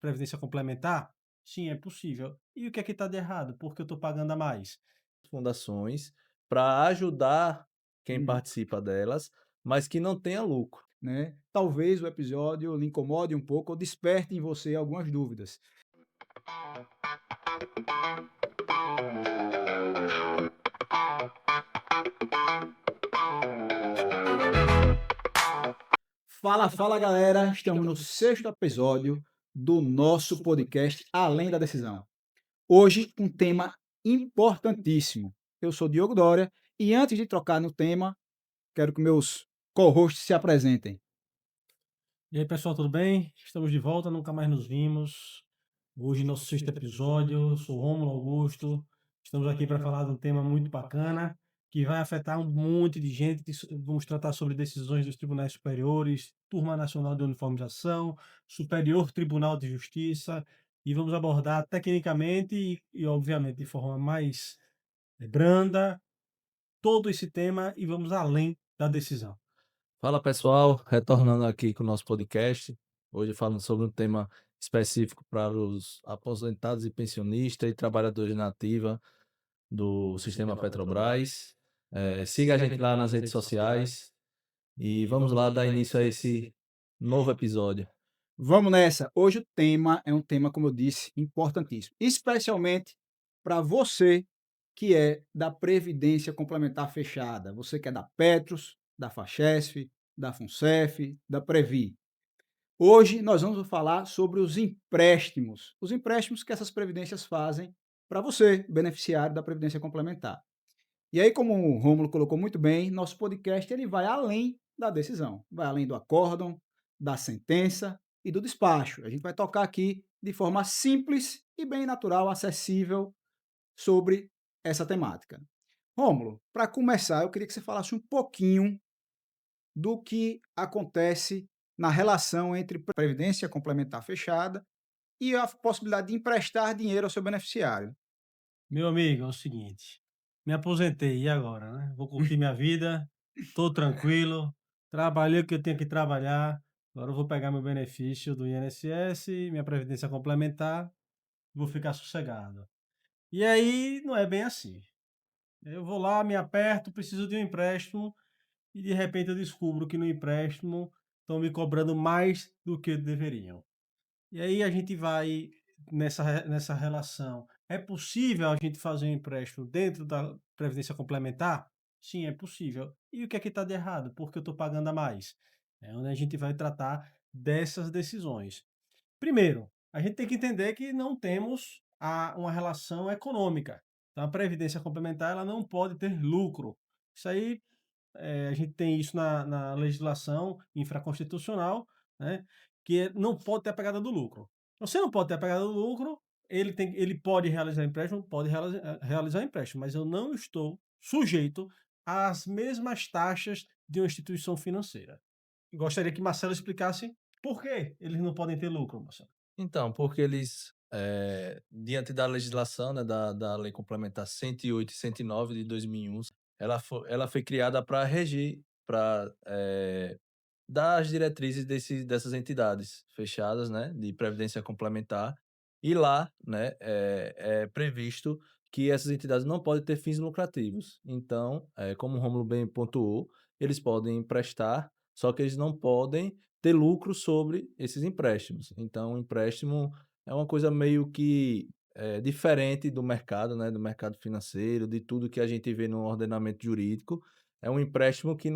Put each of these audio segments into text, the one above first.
previdência complementar? Sim, é possível. E o que é que está de errado? Porque eu estou pagando a mais. Fundações para ajudar quem Hum, participa delas, mas que não tenha lucro. né? Talvez o episódio lhe incomode um pouco ou desperte em você algumas dúvidas. Fala, fala galera! Estamos no sexto episódio do nosso podcast Além da Decisão. Hoje, um tema importantíssimo. Eu sou Diogo Dória e antes de trocar no tema, quero que meus co-hosts se apresentem. E aí, pessoal, tudo bem? Estamos de volta, nunca mais nos vimos. Hoje, nosso sexto episódio. Eu sou Rômulo Augusto. Estamos aqui para falar de um tema muito bacana que vai afetar um monte de gente. Vamos tratar sobre decisões dos tribunais superiores, Turma Nacional de Uniformização, Superior Tribunal de Justiça, e vamos abordar tecnicamente obviamente, de forma mais branda todo esse tema e vamos além da decisão. Fala pessoal, retornando aqui com o nosso podcast, hoje falando sobre um tema específico para os aposentados e pensionistas e trabalhadores na ativa do sistema Petrobras. Siga a gente lá nas redes sociais e vamos lá dar início a esse novo episódio. Vamos nessa! Hoje o tema é um tema, como eu disse, importantíssimo, especialmente para você que é da Previdência Complementar Fechada, você que é da Petros, da Fachesf, da Funcef, da Previ. Hoje nós vamos falar sobre os empréstimos que essas previdências fazem para você, beneficiário da Previdência Complementar. E aí, como o Rômulo colocou muito bem, nosso podcast ele vai além da decisão, vai além do acórdão, da sentença e do despacho. A gente vai tocar aqui de forma simples e bem natural, acessível sobre essa temática. Rômulo, para começar, eu queria que você falasse um pouquinho do que acontece na relação entre previdência complementar fechada e a possibilidade de emprestar dinheiro ao seu beneficiário. Meu amigo, é o seguinte, me aposentei, e agora, né? Vou curtir minha vida, tô tranquilo, trabalhei o que eu tenho que trabalhar, agora eu vou pegar meu benefício do INSS, minha previdência complementar, vou ficar sossegado. E aí não é bem assim. Eu vou lá, me aperto, preciso de um empréstimo e de repente eu descubro que no empréstimo estão me cobrando mais do que deveriam. E aí a gente vai nessa relação. É possível a gente fazer um empréstimo dentro da previdência complementar? Sim, é possível. E o que é que está de errado? Porque eu estou pagando a mais. É onde a gente vai tratar dessas decisões. Primeiro, a gente tem que entender que não temos uma relação econômica. Então, a previdência complementar ela não pode ter lucro. Isso aí a gente tem isso na legislação infraconstitucional, né, que não pode ter a pegada do lucro. Você não pode ter a pegada do lucro, ele pode realizar empréstimo, pode realizar empréstimo, mas eu não estou sujeito às mesmas taxas de uma instituição financeira. Gostaria que Marcelo explicasse por que eles não podem ter lucro, Marcelo. Então, porque eles, diante da legislação, né, da Lei Complementar 108 e 109 de 2001, ela foi criada para regir, para dar as diretrizes dessas entidades fechadas, né, de previdência complementar, e lá, né, é previsto que essas entidades não podem ter fins lucrativos. Então, como o Rômulo bem pontuou, eles podem emprestar, só que eles não podem ter lucro sobre esses empréstimos. Então, o empréstimo é uma coisa meio que diferente do mercado, né, do mercado financeiro, de tudo que a gente vê no ordenamento jurídico. É um empréstimo que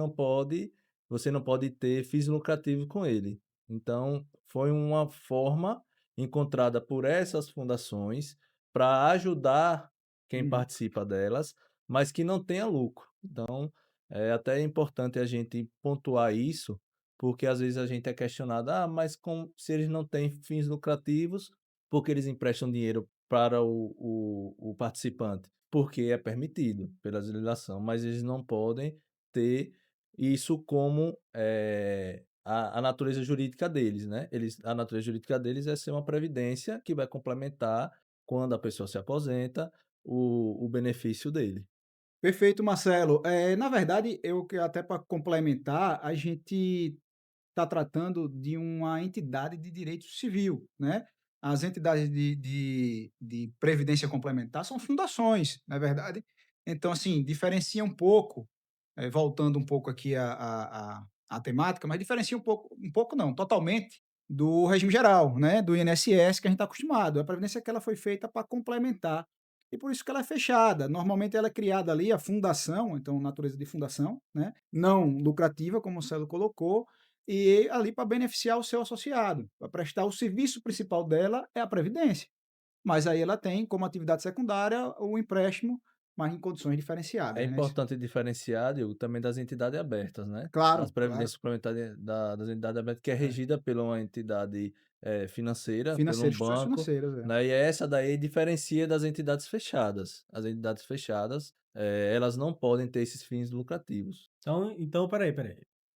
você não pode ter fins lucrativos com ele. Então, foi uma forma encontrada por essas fundações para ajudar quem Hum. participa delas, mas que não tenha lucro. Então, é até importante a gente pontuar isso, porque às vezes a gente é questionado: "Ah, mas se eles não têm fins lucrativos, por que eles emprestam dinheiro para o participante?" Porque é permitido pela legislação, mas eles não podem ter isso como, a natureza jurídica deles, né. A natureza jurídica deles é ser uma previdência que vai complementar, quando a pessoa se aposenta, o benefício dele. Perfeito, Marcelo. Na verdade, eu que até para complementar, a gente está tratando de uma entidade de direito civil, né? as entidades de previdência complementar são fundações, não é verdade? Então, assim, diferencia um pouco, voltando um pouco aqui à temática, mas diferencia um pouco não, totalmente, do regime geral, né? Do INSS que a gente está acostumado. A previdência que ela foi feita para complementar. E por isso que ela é fechada. Normalmente ela é criada ali, a fundação, então natureza de fundação, né? Não lucrativa, como o Celo colocou, e ali para beneficiar o seu associado, para prestar o serviço principal dela é a previdência. Mas aí ela tem como atividade secundária o empréstimo, mas em condições É diferenciadas, né? importante diferenciar, Diogo, também das entidades abertas, né? As Claro, claro. previdências suplementares das entidades abertas, que é É. regida por uma entidade financeira, por um Financeiro, instituições banco, financeiras, é. né? E essa daí diferencia das entidades fechadas. As entidades fechadas, elas não podem ter esses fins lucrativos. Então, peraí.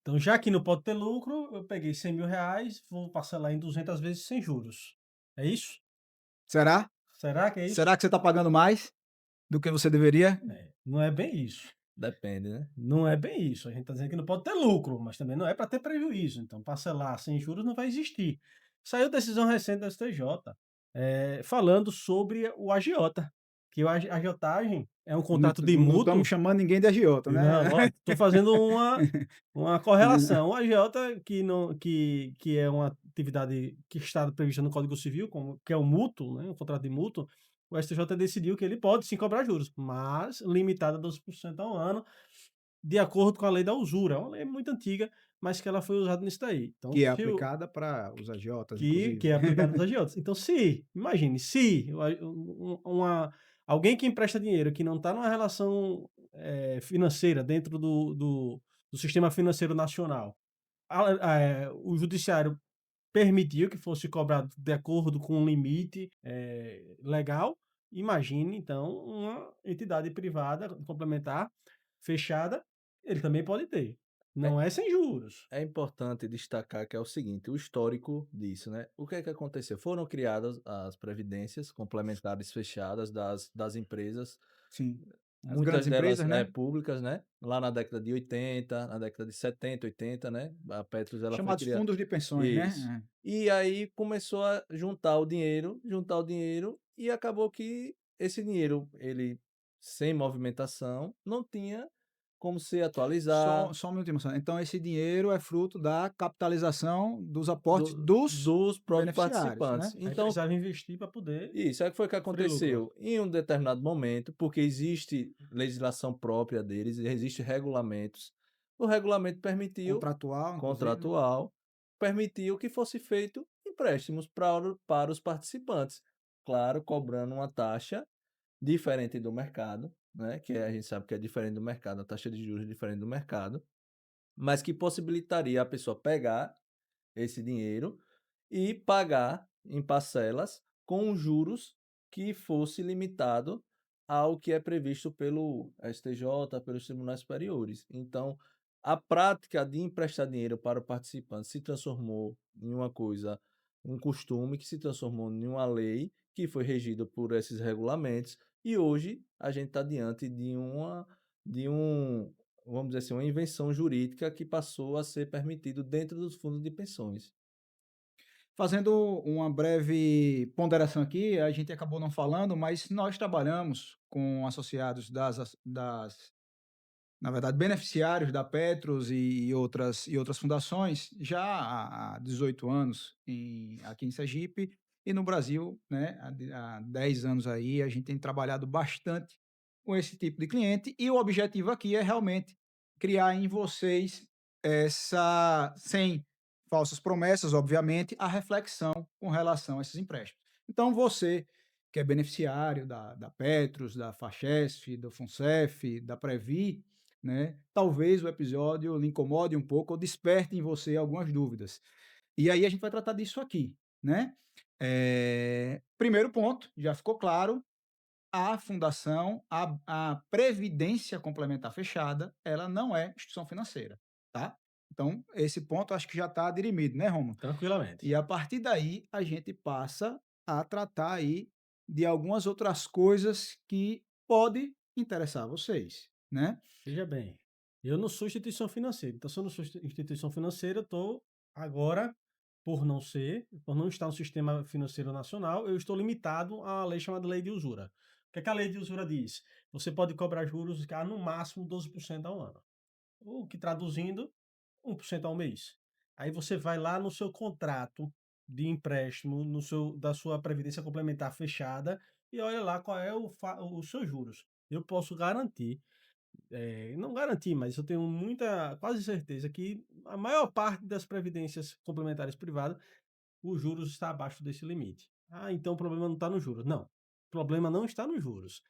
Então, já que não pode ter lucro, eu peguei R$ 100.000, vou parcelar em 200 vezes sem juros. É isso? Será? Será que é isso? Será que você está pagando mais do que você deveria? Não é bem isso. Depende, né? Não é bem isso. A gente está dizendo que não pode ter lucro, mas também não é para ter prejuízo. Então, parcelar sem juros não vai existir. Saiu decisão recente do STJ, falando sobre o agiota, que a agiotagem é um Não contrato de não estamos mútuo. chamando ninguém de agiota, né? Não, estou fazendo uma correlação. O agiota, que é uma atividade que está prevista no Código Civil, que é o mútuo, né, o contrato de mútuo, o STJ decidiu que ele pode sim cobrar juros, mas limitado a 12% ao ano, de acordo com a lei da usura. É uma lei muito antiga, mas que ela foi usada nisso daí. Então, Que é se o, aplicada para os agiotas, que inclusive. é aplicado nos agiotas. Então, imagine, se alguém que empresta dinheiro que não está numa relação financeira dentro do sistema financeiro nacional, o judiciário permitiu que fosse cobrado de acordo com um limite legal, imagine, então, uma entidade privada complementar, fechada, ele também pode ter. É, Não é sem juros. é importante destacar que é o seguinte, o histórico disso, né? O que é que aconteceu? Foram criadas as previdências complementares fechadas das empresas. Sim. As Muitas grandes delas empresas, né? públicas, né, lá na década de 80, na década de 70, 80, né, a Petros ela foi Chamados criada. fundos de pensões, Isso. né? E aí começou a juntar o dinheiro e acabou que esse dinheiro, ele sem movimentação, não tinha como se atualizar Só um minutinho, Marcelo. Então, esse dinheiro é fruto da capitalização dos aportes dos dos próprios beneficiários, participantes. né? Aí Então, precisava investir para poder isso, aí que foi que conferir lucro. aconteceu. Em um determinado momento, porque existe legislação própria deles, existe regulamentos. O regulamento permitiu, Contratual, inclusive, né? contratual, permitiu que fosse feito empréstimos para os participantes. Claro, cobrando uma taxa diferente do mercado, né? Que a gente sabe que é diferente do mercado, a taxa de juros é diferente do mercado, mas que possibilitaria a pessoa pegar esse dinheiro e pagar em parcelas com juros que fosse limitado ao que é previsto pelo STJ, pelos tribunais superiores. Então, a prática de emprestar dinheiro para o participante se transformou em uma coisa, um costume que se transformou em uma lei que foi regida por esses regulamentos e hoje a gente está diante de um, vamos dizer assim, uma invenção jurídica que passou a ser permitido dentro dos fundos de pensões. Fazendo uma breve ponderação aqui, a gente acabou não falando, mas nós trabalhamos com associados na verdade, beneficiários da Petros e outras fundações já há 18 anos aqui em Sergipe e no Brasil, né, há 10 anos aí, a gente tem trabalhado bastante com esse tipo de cliente e o objetivo aqui é realmente criar em vocês sem falsas promessas, obviamente, a reflexão com relação a esses empréstimos. Então, você que é beneficiário da Petros, da Fachesf, do Funcef, da Previ, né? Talvez o episódio lhe incomode um pouco ou desperte em você algumas dúvidas. E aí a gente vai tratar disso aqui, né? Primeiro ponto, já ficou claro, a fundação, a previdência complementar fechada, ela não é instituição financeira, tá? Então, esse ponto acho que já está dirimido, né, Romulo? Tranquilamente. E a partir daí, a gente passa a tratar aí de algumas outras coisas que podem interessar vocês, né? Veja bem, eu não sou instituição financeira. Então, se eu não sou instituição financeira, eu estou agora por não estar no sistema financeiro nacional, eu estou limitado à lei chamada Lei de Usura. O que é que a Lei de Usura diz? Você pode cobrar juros a no máximo 12% ao ano, o que traduzindo, 1% ao mês. Aí você vai lá no seu contrato de empréstimo, no seu da sua previdência complementar fechada, e olha lá qual é os seus juros. Eu posso garantir, não garantir, mas eu tenho muita quase certeza que a maior parte das previdências complementares privadas, os juros está abaixo desse limite. "Ah, então o problema não está nos juros". Não, o problema não está nos juros.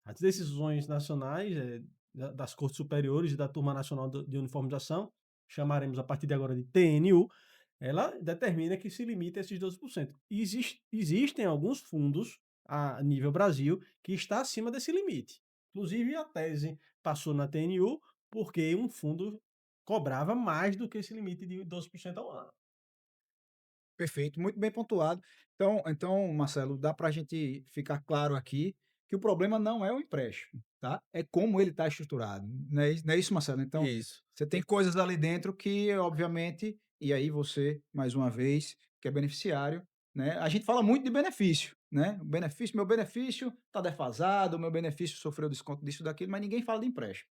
As decisões nacionais, das cortes superiores e da Turma Nacional de Uniformização, chamaremos a partir de agora de TNU, ela determina que se limita a esses 12%. E existem alguns fundos, a nível Brasil, que está acima desse limite. Inclusive a tese passou na TNU, porque um fundo cobrava mais do que esse limite de 12% ao ano. Perfeito, muito bem pontuado. Então, Marcelo, dá para a gente ficar claro aqui que o problema não é o empréstimo, tá? É como ele está estruturado. Não é isso, Marcelo? Então, Isso. você tem coisas ali dentro que, obviamente, e aí você, mais uma vez, que é beneficiário, né? A gente fala muito de benefício, né? O benefício, meu benefício está defasado, meu benefício sofreu desconto disso, daquilo, mas ninguém fala de empréstimo.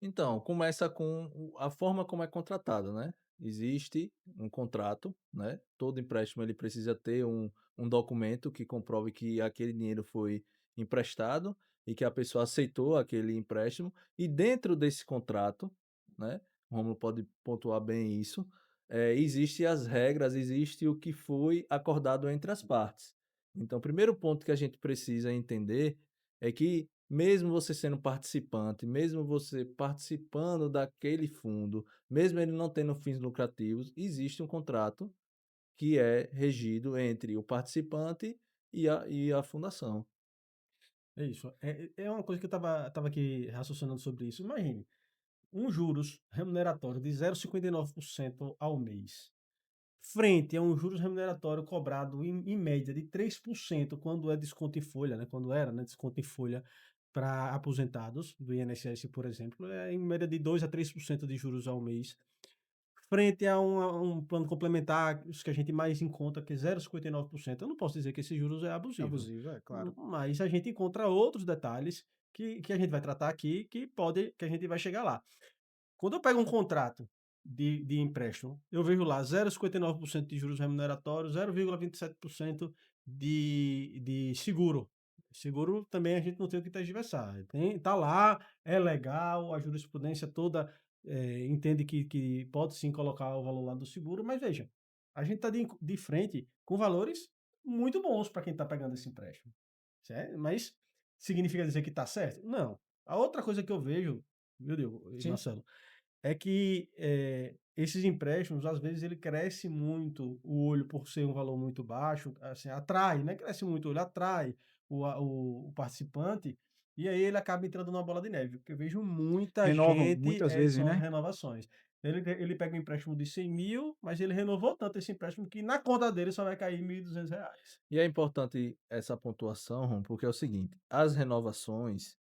Então, começa com a forma como é contratado, né? Existe um contrato, né? Todo empréstimo ele precisa ter um documento que comprove que aquele dinheiro foi emprestado e que a pessoa aceitou aquele empréstimo. E dentro desse contrato, né? O Romulo pode pontuar bem isso. Existe as regras, existe o que foi acordado entre as partes. Então, o primeiro ponto que a gente precisa entender é que mesmo você sendo participante, mesmo você participando daquele fundo, mesmo ele não tendo fins lucrativos, existe um contrato que é regido entre o participante e a fundação. É isso. É uma coisa que eu estava aqui raciocinando sobre isso. Imagine, um juros remuneratório de 0,59% ao mês, frente a um juros remuneratório cobrado em média de 3% quando é desconto em folha, né, quando era, né, desconto em folha para aposentados do INSS, por exemplo, é em média de 2 a 3% de juros ao mês, frente a um plano complementar, os que a gente mais encontra, que é 0,59%. Eu não posso dizer que esses juros é abusivo, Abusivo, é claro. mas a gente encontra outros detalhes que a gente vai tratar aqui, que a gente vai chegar lá. Quando eu pego um contrato de empréstimo, eu vejo lá 0,59% de juros remuneratórios, 0,27% de seguro. Seguro também a gente não tem o que tergiversar. Tá lá, é legal, a jurisprudência toda, entende que pode sim colocar o valor lá do seguro, mas veja, a gente está de frente com valores muito bons para quem está pegando esse empréstimo, certo? Mas significa dizer que está certo? Não. A outra coisa que eu vejo, meu Deus, Sim. Marcelo, é que, esses empréstimos, às vezes, ele cresce muito o olho por ser um valor muito baixo, assim, atrai, né, cresce muito o olho, atrai o participante, e aí ele acaba entrando numa bola de neve, porque eu vejo muita Renovam gente, muitas vezes, são né? renovações. Ele pega um empréstimo de 100.000, mas ele renovou tanto esse empréstimo que na conta dele só vai cair R$ 1.200. E é importante essa pontuação, Rom, porque é o seguinte: as renovações,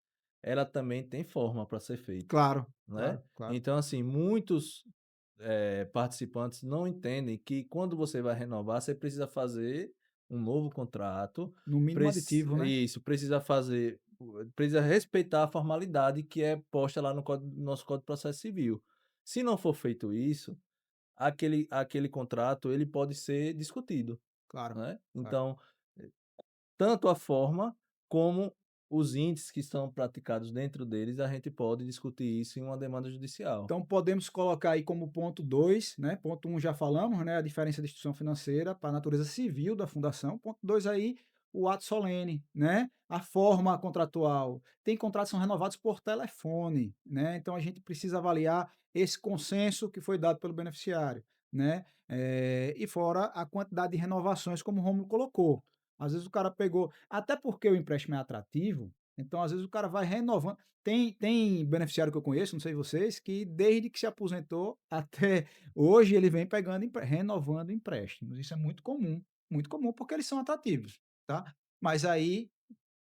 ela também tem forma para ser feita, Claro, né? claro, claro. Então, assim, muitos participantes não entendem que quando você vai renovar, você precisa fazer um novo contrato, No mínimo aditivo, né? isso, precisa fazer, precisa respeitar a formalidade que é posta lá no nosso Código de Processo Civil. Se não for feito isso, aquele contrato ele pode ser discutido, Claro, né? claro. Então, tanto a forma como os índices que são praticados dentro deles, a gente pode discutir isso em uma demanda judicial. Então podemos colocar aí como ponto 2, né? Ponto 1 já falamos, né? A diferença de instituição financeira para a natureza civil da fundação. Ponto 2 aí, o ato solene, né? A forma contratual. Tem contratos que são renovados por telefone, né? Então a gente precisa avaliar esse consenso que foi dado pelo beneficiário, né? E fora a quantidade de renovações, como o Romulo colocou. Às vezes o cara pegou, até porque o empréstimo é atrativo, então às vezes o cara vai renovando. Tem beneficiário que eu conheço, não sei vocês, que desde que se aposentou até hoje ele vem pegando renovando empréstimos. Isso é muito comum porque eles são atrativos, tá? Mas aí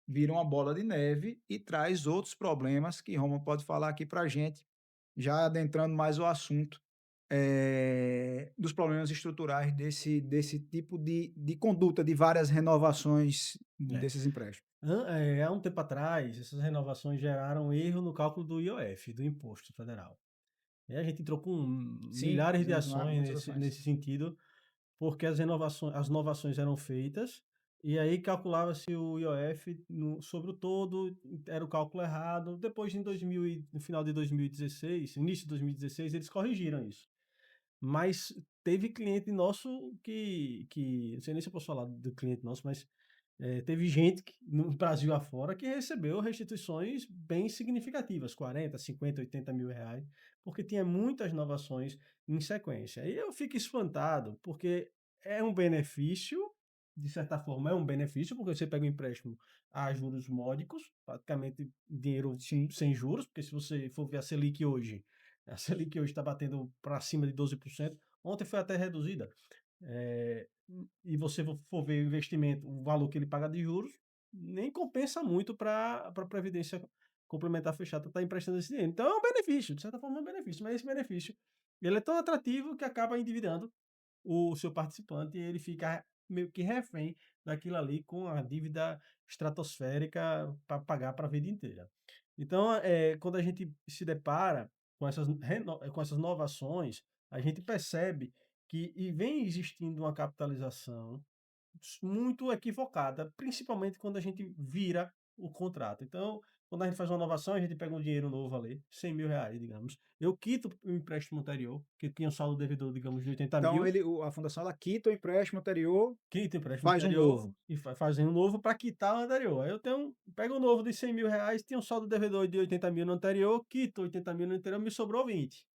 vira uma bola de neve e traz outros problemas que Roma pode falar aqui para gente, já adentrando mais o assunto, dos problemas estruturais desse tipo de conduta de várias renovações É. desses empréstimos? Há um tempo atrás, essas renovações geraram erro no cálculo do IOF, do Imposto Federal. E a gente entrou com Sim, milhares de fizemos ações muitas nesse, ações. nesse sentido, porque as novações eram feitas, e aí calculava-se o IOF sobre o todo, era o cálculo errado. Depois, no final de 2016, início de 2016, eles corrigiram isso. Mas teve cliente nosso não sei nem se eu posso falar do cliente nosso, mas teve gente no Brasil afora que recebeu restituições bem significativas, 40, 50, 80 mil reais, porque tinha muitas inovações em sequência. E eu fico espantado, porque é um benefício, de certa forma é um benefício, porque você pega um empréstimo a juros módicos, praticamente dinheiro Sim. sem juros, porque se você for ver a Selic hoje está batendo para cima de 12%. Ontem foi até reduzida. E você for ver o investimento, o valor que ele paga de juros, nem compensa muito para a Previdência Complementar Fechada estar emprestando esse dinheiro. Então é um benefício, de certa forma é um benefício, mas esse benefício ele é tão atrativo que acaba endividando o seu participante e ele fica meio que refém daquilo ali com a dívida estratosférica para pagar para a vida inteira. Então, quando a gente se depara com essas novações, a gente percebe que vem existindo uma capitalização muito equivocada, principalmente quando a gente vira o contrato. Então, quando a gente faz uma inovação, a gente pega um dinheiro novo ali, 100 mil reais, digamos. Eu quito o empréstimo anterior, que tinha um saldo devedor, digamos, de 80 Então mil, a fundação ela quita o empréstimo anterior, quito o empréstimo faz um anterior novo. e fazendo um novo para quitar o anterior. Aí eu pego um novo de 100 mil reais, tinha um saldo devedor de 80 mil no anterior, quito 80 mil no anterior, me sobrou 20,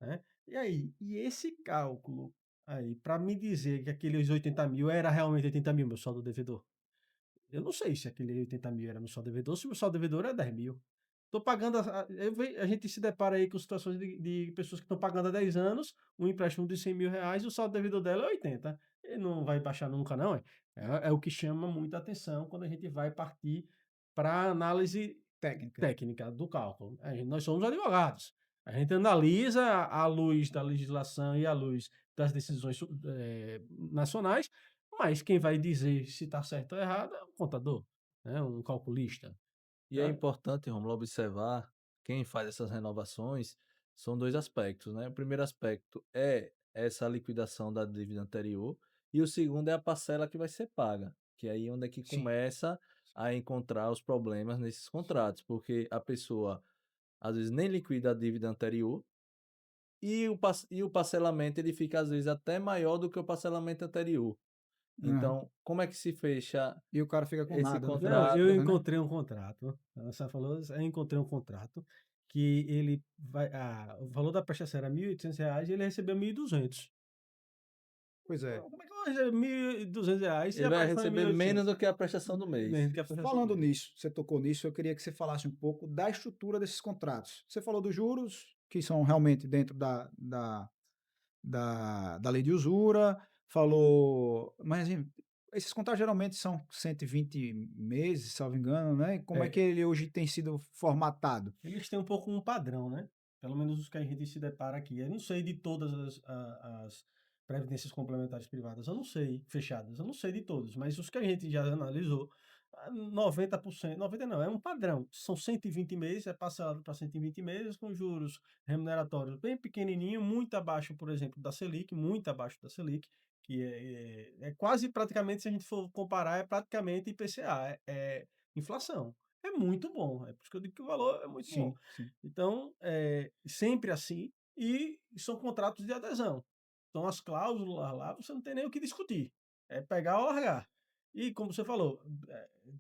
né? E aí, esse cálculo aí, para me dizer que aqueles 80 mil era realmente 80 mil, meu saldo devedor, eu não sei se aquele 80 mil era meu saldo devedor, se o meu saldo devedor é 10 mil. Tô pagando, a gente se depara aí com situações de pessoas que estão pagando há 10 anos um empréstimo de 100 mil reais e o saldo devedor dela é 80. E não vai baixar nunca, não. É o que chama muita atenção quando a gente vai partir para análise Técnica. técnica do cálculo. Nós somos advogados. A gente analisa à luz da legislação e à luz das decisões nacionais, mas quem vai dizer se está certo ou errado é um contador, né? Um calculista. E é Né? importante, Romulo, observar quem faz essas renovações são 2 aspectos, né. O primeiro aspecto é essa liquidação da dívida anterior e o segundo é a parcela que vai ser paga, que é aí onde é que Sim. começa a encontrar os problemas nesses contratos, porque a pessoa, às vezes, nem liquida a dívida anterior e o parcelamento ele fica, às vezes, até maior do que o parcelamento anterior. Aham. Então, como é que se fecha E o cara fica com esse nada no Não, final das eu contrato? contas, né? encontrei um contrato, você falou, eu encontrei um contrato que o valor da prestação era R$ 1.800 e ele recebeu 1.200. Pois é. Como é que eu vou receber R$ 1.200 se Ele a vai prestação é receber mil e menos oitocentos? do que a prestação do Menos mês. que a prestação do Falando mês. nisso, você tocou nisso, eu queria que você falasse um pouco da estrutura desses contratos. Você falou dos juros, que são realmente dentro da lei de usura, falou, mas assim, esses contratos geralmente são 120 meses, salvo engano, né? Como é que É, ele hoje tem sido formatado? eles têm um pouco um padrão, né? Pelo menos os que a gente se depara aqui. Eu não sei de todas as previdências complementares privadas, eu não sei, fechadas, eu não sei de todos, mas os que a gente já analisou, 90%, 90 não, é um padrão. São 120 meses, é parcelado para 120 meses, com juros remuneratórios bem pequenininho, muito abaixo, por exemplo, da Selic, muito abaixo da Selic, que é quase praticamente, se a gente for comparar, é praticamente IPCA, é inflação. É muito bom, é por isso que eu digo que o valor é muito bom. Sim, sim. Então, sempre assim, e são contratos de adesão. Então, as cláusulas lá, você não tem nem o que discutir, é pegar ou largar. E como você falou,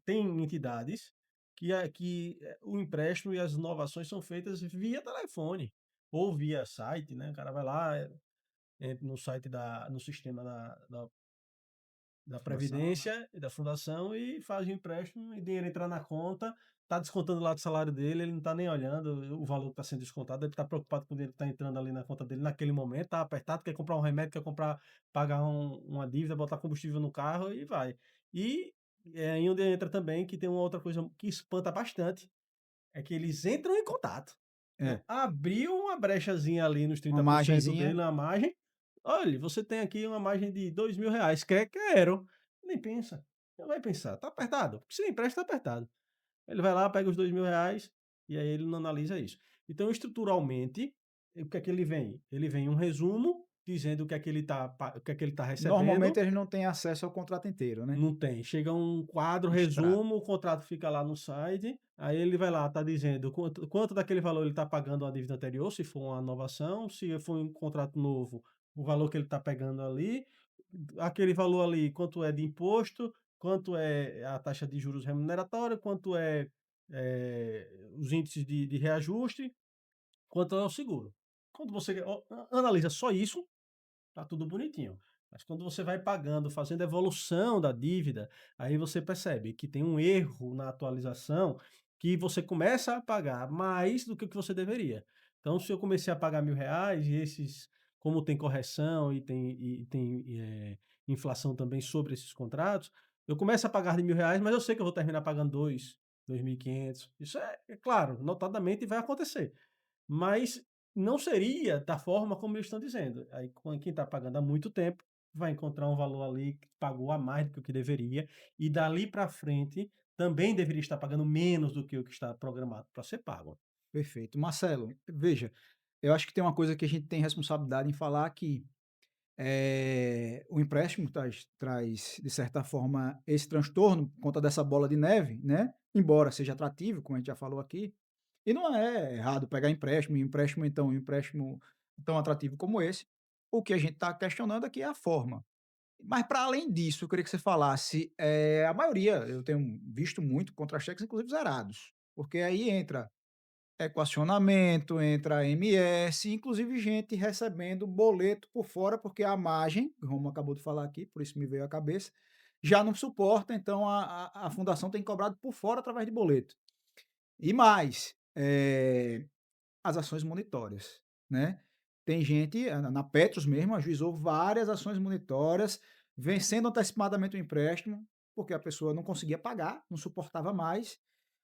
tem entidades que o empréstimo e as inovações são feitas via telefone ou via site, né? O cara vai lá, entra no site no sistema da Fundação, né? Previdência e da Fundação e faz o empréstimo e o dinheiro entra na conta, está descontando lá do salário dele, ele não está nem olhando o valor que está sendo descontado, ele está preocupado com o dinheiro que está entrando ali na conta dele naquele momento, está apertado, quer comprar um remédio, quer pagar uma dívida, botar combustível no carro e vai. E é aí onde entra também que tem uma outra coisa que espanta bastante, é que eles entram em contato. É, Abriu uma brechazinha ali nos uma 30% dele margenzinha na margem. Olha, você tem aqui uma margem de R$ 2.000. Quer? Quero. Nem pensa. Não vai pensar. Tá apertado. Porque se empresta, tá apertado. Ele vai lá, pega os R$ 2.000 e aí ele não analisa isso. Então, estruturalmente, o que é que ele vem? Ele vem um resumo dizendo o que é que ele tá normalmente recebendo. eles não têm acesso ao contrato inteiro, né? Não tem. Chega um quadro, Extrato. resumo, o contrato fica lá no site, aí ele vai lá, tá dizendo quanto daquele valor ele está pagando a dívida anterior, se for uma inovação, se for um contrato novo, o valor que ele está pegando ali, aquele valor ali, quanto é de imposto, quanto é a taxa de juros remuneratória, quanto é, os índices de reajuste, quanto é o seguro. Quando você analisa só isso, tá tudo bonitinho. Mas quando você vai pagando, fazendo a evolução da dívida, aí você percebe que tem um erro na atualização, que você começa a pagar mais do que o que você deveria. Então, se eu comecei a pagar R$ 1.000 e esses, como tem correção e tem inflação também sobre esses contratos, eu começo a pagar de R$ 1.000, mas eu sei que eu vou terminar pagando 2.500. Isso é claro, notadamente vai acontecer. Mas não seria da forma como eles estão dizendo. Aí quem está pagando há muito tempo vai encontrar um valor ali que pagou a mais do que o que deveria, e dali para frente também deveria estar pagando menos do que o que está programado para ser pago. Perfeito. Marcelo, veja, eu acho que tem uma coisa que a gente tem responsabilidade em falar que o empréstimo traz, de certa forma, esse transtorno por conta dessa bola de neve, né? Embora seja atrativo, como a gente já falou aqui, e não é errado pegar empréstimo, então, um empréstimo tão atrativo como esse. O que a gente está questionando aqui é a forma. Mas, para além disso, eu queria que você falasse, a maioria, eu tenho visto muito contra-cheques, inclusive zerados, porque aí entra equacionamento, entra MS, inclusive gente recebendo boleto por fora, porque a margem, como acabou de falar aqui, por isso me veio à cabeça, já não suporta, então a fundação tem cobrado por fora através de boleto. E mais, as ações monitórias, né. Tem gente, na Petros mesmo, ajuizou várias ações monitórias, vencendo antecipadamente o empréstimo, porque a pessoa não conseguia pagar, não suportava mais,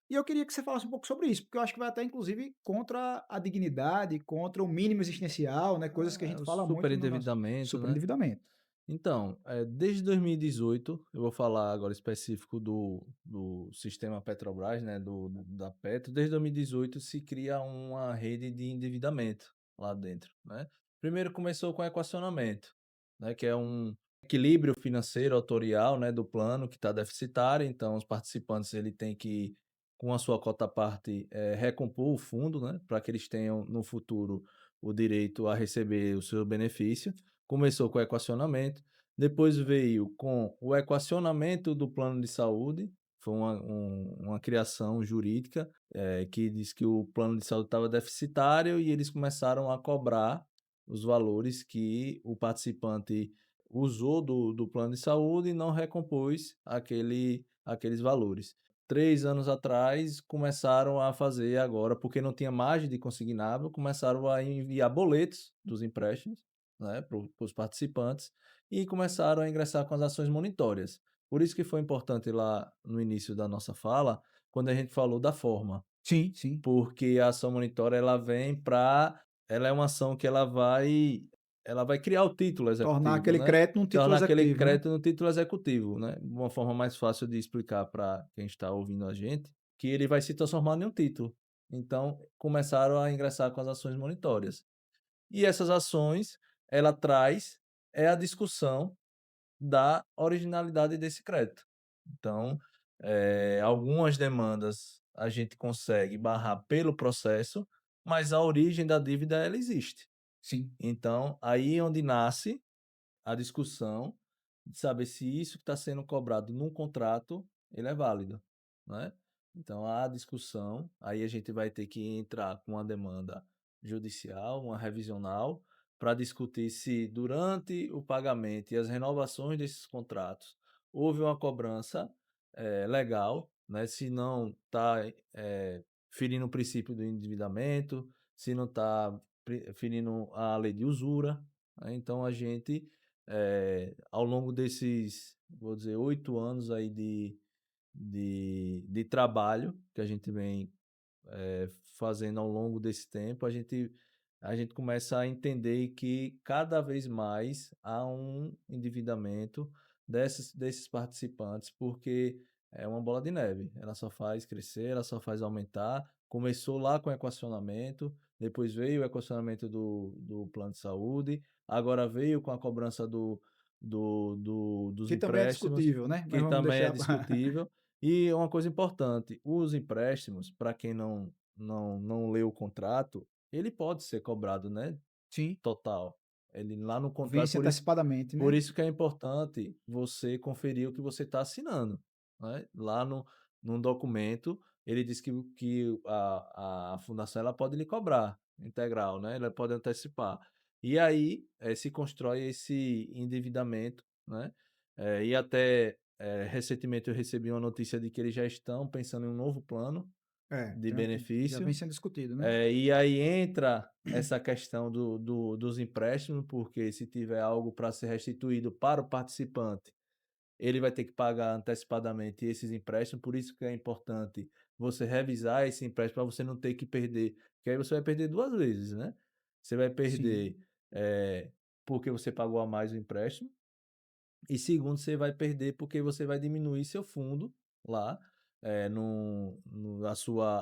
e eu queria que você falasse um pouco sobre isso, porque eu acho que vai até inclusive contra a dignidade, contra o mínimo existencial, né, coisas que a É gente o fala muito no nosso superendividamento, né? superendividamento. Então, desde 2018, eu vou falar agora específico do sistema Petrobras, né, da Petro, desde 2018 se cria uma rede de endividamento lá dentro, né? Primeiro começou com equacionamento, né, que é um equilíbrio financeiro autorial, né, do plano que está deficitário, então os participantes ele tem que, com a sua cota parte, recompor o fundo, né, para que eles tenham no futuro o direito a receber o seu benefício. Começou com o equacionamento, depois veio com o equacionamento do plano de saúde, foi uma criação jurídica, que diz que o plano de saúde estava deficitário e eles começaram a cobrar os valores que o participante usou do plano de saúde e não recompôs aqueles valores. 3 anos atrás começaram a fazer agora, porque não tinha margem de consignável, começaram a enviar boletos dos empréstimos, né, para os participantes e começaram a ingressar com as ações monitórias. Por isso que foi importante lá no início da nossa fala, quando a gente falou da forma, Sim, sim. porque a ação monitória ela é uma ação que ela vai criar o título Tornar executivo, aquele né? crédito um título Tornar aquele executivo, né. crédito no título executivo, né? Uma forma mais fácil de explicar para quem está ouvindo a gente, que ele vai se transformar em um título. Então, começaram a ingressar com as ações monitórias. E essas ações, ela traz a discussão da originalidade desse crédito. Então, algumas demandas a gente consegue barrar pelo processo, mas a origem da dívida ela existe. Sim, Então, aí é onde nasce a discussão de saber se isso que está sendo cobrado num contrato, ele é válido, né. Então a discussão, aí a gente vai ter que entrar com uma demanda judicial, uma revisional, para discutir se durante o pagamento e as renovações desses contratos houve uma cobrança, legal, né, se não está, ferindo o princípio do endividamento, se não está ferindo a lei de usura, né. Então a gente ao longo desses, vou dizer, 8 anos aí de trabalho que a gente vem fazendo ao longo desse tempo, a gente começa a entender que cada vez mais há um endividamento desses participantes, porque é uma bola de neve, ela só faz crescer, ela só faz aumentar. Começou lá com equacionamento, depois veio o equacionamento do plano de saúde, agora veio com a cobrança dos Que também é empréstimos, discutível, né? Mas que vamos também é deixar. discutível. E uma coisa importante, os empréstimos, para quem não leu o contrato, ele pode ser cobrado, né, Sim, total. Ele lá no contrato, vence antecipadamente, por né? isso que é importante você conferir o que você está assinando, né. Lá num documento, ele diz que a fundação ela pode lhe cobrar integral, né, ela pode antecipar. E aí, se constrói esse endividamento, né, e até, recentemente eu recebi uma notícia de que eles já estão pensando em um novo plano É, de já vem benefício. sendo discutido, né? E aí entra essa questão dos empréstimos, porque se tiver algo para ser restituído para o participante, ele vai ter que pagar antecipadamente esses empréstimos, por isso que é importante você revisar esse empréstimo para você não ter que perder, porque aí você vai perder 2 vezes, né. Você vai Sim, perder, porque você pagou a mais o empréstimo, e segundo, você vai perder porque você vai diminuir seu fundo lá,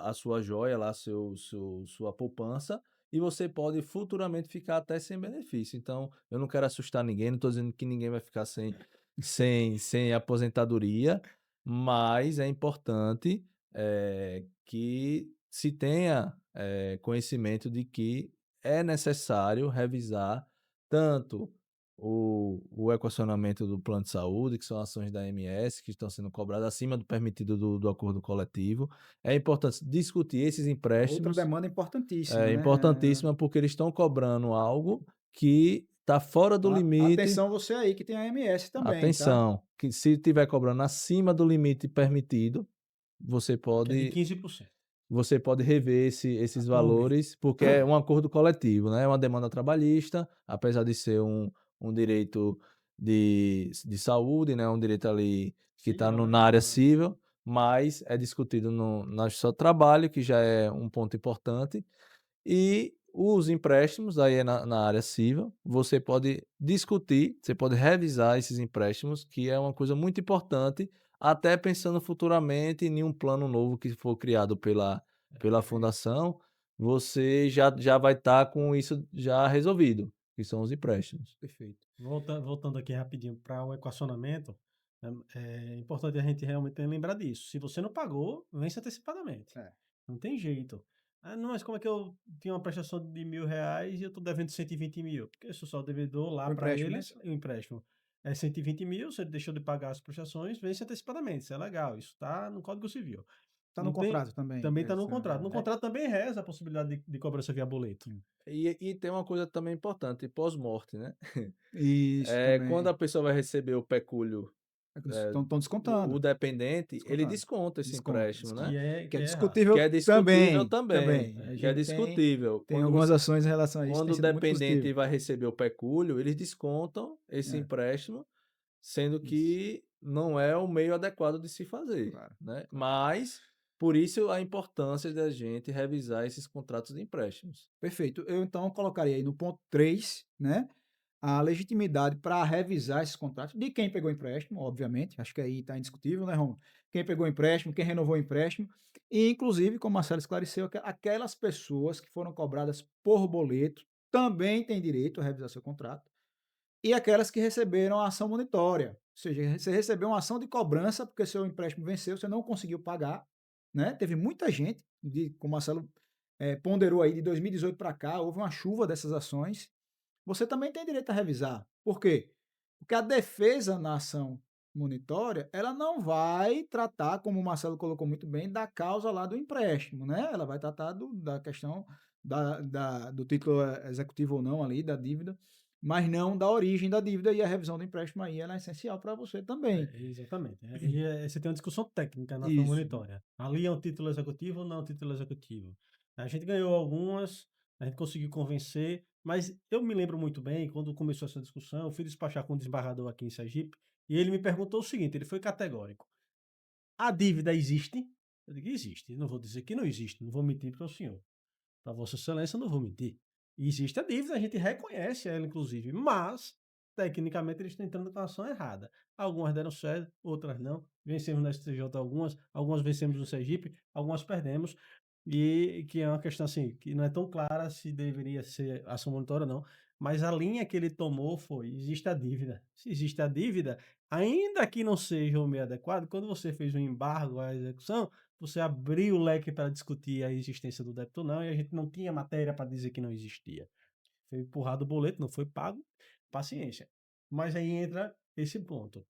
a sua joia lá, sua poupança, e você pode futuramente ficar até sem benefício. Então, eu não quero assustar ninguém, não estou dizendo que ninguém vai ficar sem aposentadoria, mas é importante, que se tenha, conhecimento de que é necessário revisar tanto o equacionamento do plano de saúde, que são ações da AMS que estão sendo cobradas acima do permitido do acordo coletivo. É importante discutir esses outra empréstimos, demanda é importantíssima, né? importantíssima, porque eles estão cobrando algo que está fora do Então, limite. atenção você aí que tem a AMS também, tá? Atenção, que se estiver cobrando acima do limite permitido, você Que é de pode 15%. você pode rever esses Atualmente. valores, porque é um acordo coletivo, né, é uma demanda trabalhista, apesar de ser um direito de saúde, né, um direito ali que está Civil, na né? área civil, mas é discutido na Justiça do Trabalho, que já é um ponto importante. E os empréstimos, aí é na área civil, você pode discutir, você pode revisar esses empréstimos, que é uma coisa muito importante, até pensando futuramente em um plano novo que for criado pela Perfeito, fundação, você já vai estar com isso já resolvido, que são os empréstimos. perfeito. Voltando aqui rapidinho para o equacionamento, é importante a gente realmente lembrar disso. Se você não pagou, vence antecipadamente. É. Não tem jeito. Ah, não, mas como é que eu tinha uma prestação de R$ 1.000 e eu estou devendo 120 mil? Porque eu sou só devedor lá O para empréstimo, né? eles, e o empréstimo é 120 mil, você deixou de pagar as prestações, vence antecipadamente. Isso é legal, isso está no Código Civil. Tá no Não tem, contrato também. também está no contrato. No contrato também reza a possibilidade de cobrança via boleto. E tem uma coisa também importante, pós-morte, né? Isso Quando a também. pessoa vai receber o pecúlio, Estão o descontando. dependente, ele Descontando. desconta esse Desconta, empréstimo, né? desconta. Que é, Que é que é errado. Que discutível é discutível também, também, também. A que é gente discutível. tem algumas ações em relação a isso, Quando tem o sido muito dependente positivo. vai receber o pecúlio, eles descontam esse É, empréstimo, sendo isso, que não é o meio adequado de se fazer, claro, né? claro. Mas, por isso a importância da gente revisar esses contratos de empréstimos. Perfeito. Eu então colocaria aí no ponto 3, né, a legitimidade para revisar esses contratos de quem pegou empréstimo, obviamente, acho que aí está indiscutível, né, Romulo? Quem pegou empréstimo, quem renovou o empréstimo, e inclusive, como a Marcelo esclareceu, aquelas pessoas que foram cobradas por boleto também têm direito a revisar seu contrato, e aquelas que receberam a ação monitória, ou seja, você recebeu uma ação de cobrança porque seu empréstimo venceu, você não conseguiu pagar, né? Teve muita gente, como o Marcelo ponderou aí, de 2018 para cá, houve uma chuva dessas ações. Você também tem direito a revisar. Por quê? Porque a defesa na ação monitória, ela não vai tratar, como o Marcelo colocou muito bem, da causa lá do empréstimo, né? Ela vai tratar da questão do título executivo ou não ali, da dívida, mas não da origem da dívida, e a revisão do empréstimo aí ela é essencial para você também. Exatamente. Aí você tem uma discussão técnica na ação Isso. monitória. Ali é um título executivo ou não é um título executivo? A gente ganhou algumas, a gente conseguiu convencer, mas eu me lembro muito bem, quando começou essa discussão, eu fui despachar com um desembargador aqui em Sergipe, e ele me perguntou o seguinte, ele foi categórico: a dívida existe? Eu digo: "Existe, não vou dizer que não existe, não vou mentir para o senhor. Para Vossa Excelência, eu não vou mentir. Existe a dívida, a gente reconhece ela, inclusive, mas, tecnicamente, eles estão entrando com a ação errada. Algumas deram certo, outras não. Vencemos na STJ algumas vencemos no Sergipe, algumas perdemos. E que é uma questão assim, que não é tão clara se deveria ser ação monitora ou não, mas a linha que ele tomou foi: existe a dívida. Se existe a dívida, ainda que não seja o meio adequado, quando você fez um embargo à execução, você abriu o leque para discutir a existência do débito ou não, e a gente não tinha matéria para dizer que não existia. Foi empurrado o boleto, não foi pago, paciência. Mas aí entra esse ponto.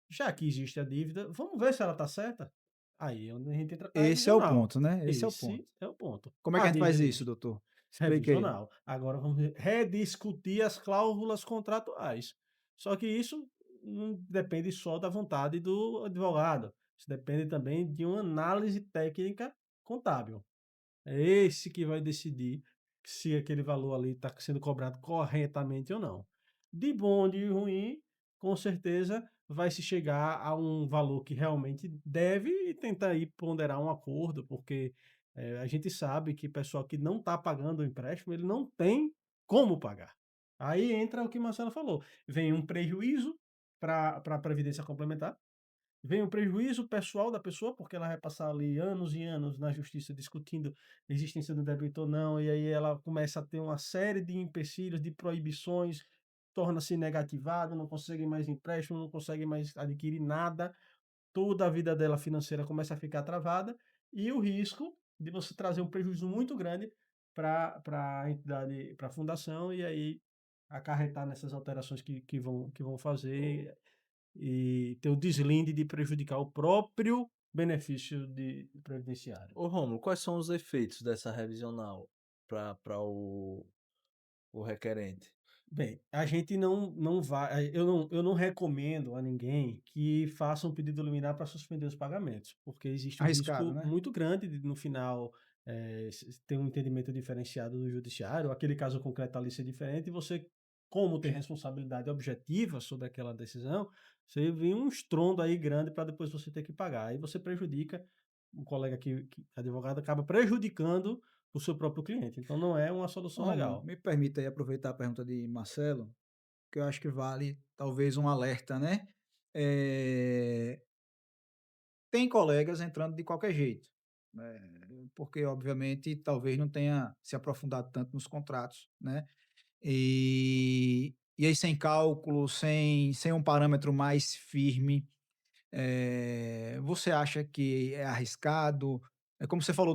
Já que existe a dívida, vamos ver se ela está certa? Aí é onde a gente entra com a Esse é o revisional. ponto, né? Esse é o ponto. Esse é o ponto. Como é que A a gente faz dívida isso, existe. doutor? Explique aí. Revisional. Agora vamos rediscutir as cláusulas contratuais. Só que isso não depende só da vontade do advogado. Isso depende também de uma análise técnica contábil. É esse que vai decidir se aquele valor ali está sendo cobrado corretamente ou não. De bom ou de ruim, com certeza vai se chegar a um valor que realmente deve e tentar aí ponderar um acordo, porque a gente sabe que pessoal que não está pagando o empréstimo, ele não tem como pagar. Aí entra o que Marcelo falou, vem um prejuízo para a Previdência Complementar, vem o prejuízo pessoal da pessoa, porque ela vai passar ali anos e anos na justiça discutindo a existência do débito ou não, e aí ela começa a ter uma série de empecilhos, de proibições, torna-se negativada, não consegue mais empréstimo, não consegue mais adquirir nada, toda a vida dela financeira começa a ficar travada, e o risco de você trazer um prejuízo muito grande para a entidade, para a fundação, e aí acarretar nessas alterações que vão fazer e ter o deslinde de prejudicar o próprio benefício previdenciário. Ô Rômulo, quais são os efeitos dessa revisional para o requerente? Bem, a gente não vai, eu não recomendo a ninguém que faça um pedido liminar para suspender os pagamentos, porque existe um Arriscado, risco né? muito grande de no final, ter um entendimento diferenciado do judiciário, aquele caso concreto ali ser diferente, e você, como tem responsabilidade objetiva sobre aquela decisão, você vem um estrondo aí grande para depois você ter que pagar. Aí você prejudica, um colega que advogado acaba prejudicando o seu próprio cliente, então não é uma solução Rômulo, legal. me permita aí aproveitar a pergunta de Marcelo, que eu acho que vale talvez um alerta, né? Eh, Tem colegas entrando de qualquer jeito, né? Porque obviamente talvez não tenha se aprofundado tanto nos contratos, né? E aí sem cálculo, sem um parâmetro mais firme, você acha que é arriscado? É como você falou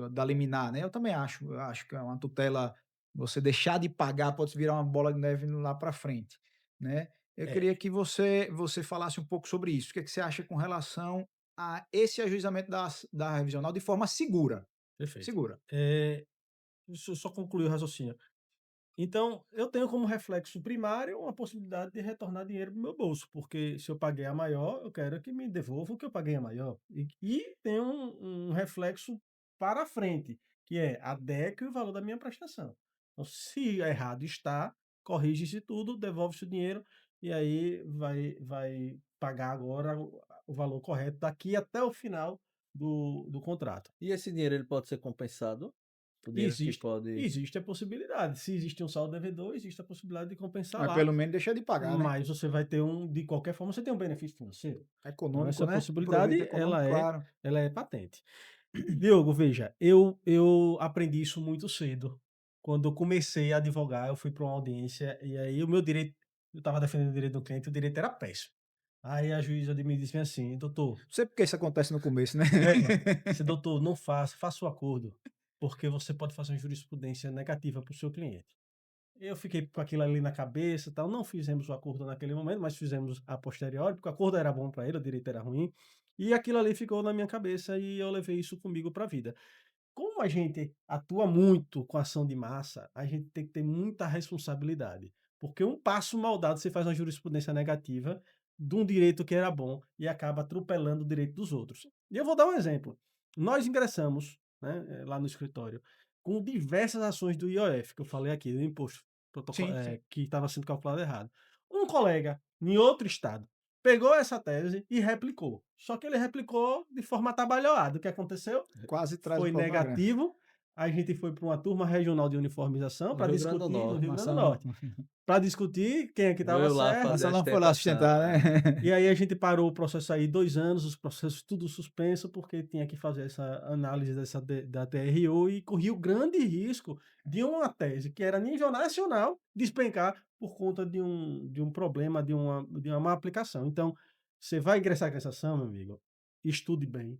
da liminar, né, eu também acho, eu acho que é uma tutela, você deixar de pagar pode virar uma bola de neve lá para frente, né. Eu queria É. que você falasse um pouco sobre isso, o que é que você acha com relação a esse ajuizamento da revisional de forma segura? Perfeito. Segura. Deixa eu só concluir o raciocínio. Então, eu tenho como reflexo primário uma possibilidade de retornar dinheiro para o meu bolso, porque se eu paguei a maior, eu quero que me devolvam o que eu paguei a maior. E tem um reflexo para frente, que é adeque o valor da minha prestação. Então, se errado está, corrige-se tudo, devolve-se o dinheiro e aí vai pagar agora o valor correto daqui até o final do contrato. E esse dinheiro ele pode ser compensado? O dinheiro que Existe pode existe a possibilidade. Se existe um saldo devedor, existe a possibilidade de compensar Mas lá, pelo menos deixa de pagar, né. mas você vai ter de qualquer forma, você tem um benefício financeiro. Então Econômico, essa né, um proveito possibilidade, econômico, claro. ela é patente. Diogo, veja, eu aprendi isso muito cedo. Quando eu comecei a advogar, eu fui para uma audiência e aí o meu direito, eu estava defendendo o direito do cliente, o direito era péssimo. Aí a juíza me disse assim: "Doutor", Não sei porque isso acontece no começo, né. disse: "Doutor, não faça o acordo, porque você pode fazer uma jurisprudência negativa para o seu cliente". Eu fiquei com aquilo ali na cabeça, e tal, não fizemos o acordo naquele momento, mas fizemos a posteriori, porque o acordo era bom para ele, o direito era ruim, e aquilo ali ficou na minha cabeça e eu levei isso comigo para a vida. Como a gente atua muito com ação de massa, a gente tem que ter muita responsabilidade, porque um passo mal dado, você faz uma jurisprudência negativa de um direito que era bom e acaba atropelando o direito dos outros. E eu vou dar um exemplo. Nós ingressamos, né, lá no escritório, com diversas ações do IOF, que eu falei aqui, do imposto Sim, sim. que estava sendo calculado errado. Um colega em outro estado pegou essa tese e replicou. Só que ele replicou de forma atabalhoada. O que aconteceu? Quase traz Foi o cronograma. negativo. A gente foi para uma turma regional de uniformização No para Rio Grande do discutir no Norte. Rio Grande do Marcelo, Norte, para discutir quem é que estava Veio lá certo. fazer a Marcelo não foi lá sustentação. sustentar, né? E aí a gente parou o processo aí 2 anos, os processos tudo suspenso, porque tinha que fazer essa análise da TRU e corria o grande risco de uma tese que era nível nacional despencar por conta de um problema, de uma má aplicação. Então, você vai ingressar com essa ação, meu amigo, estude bem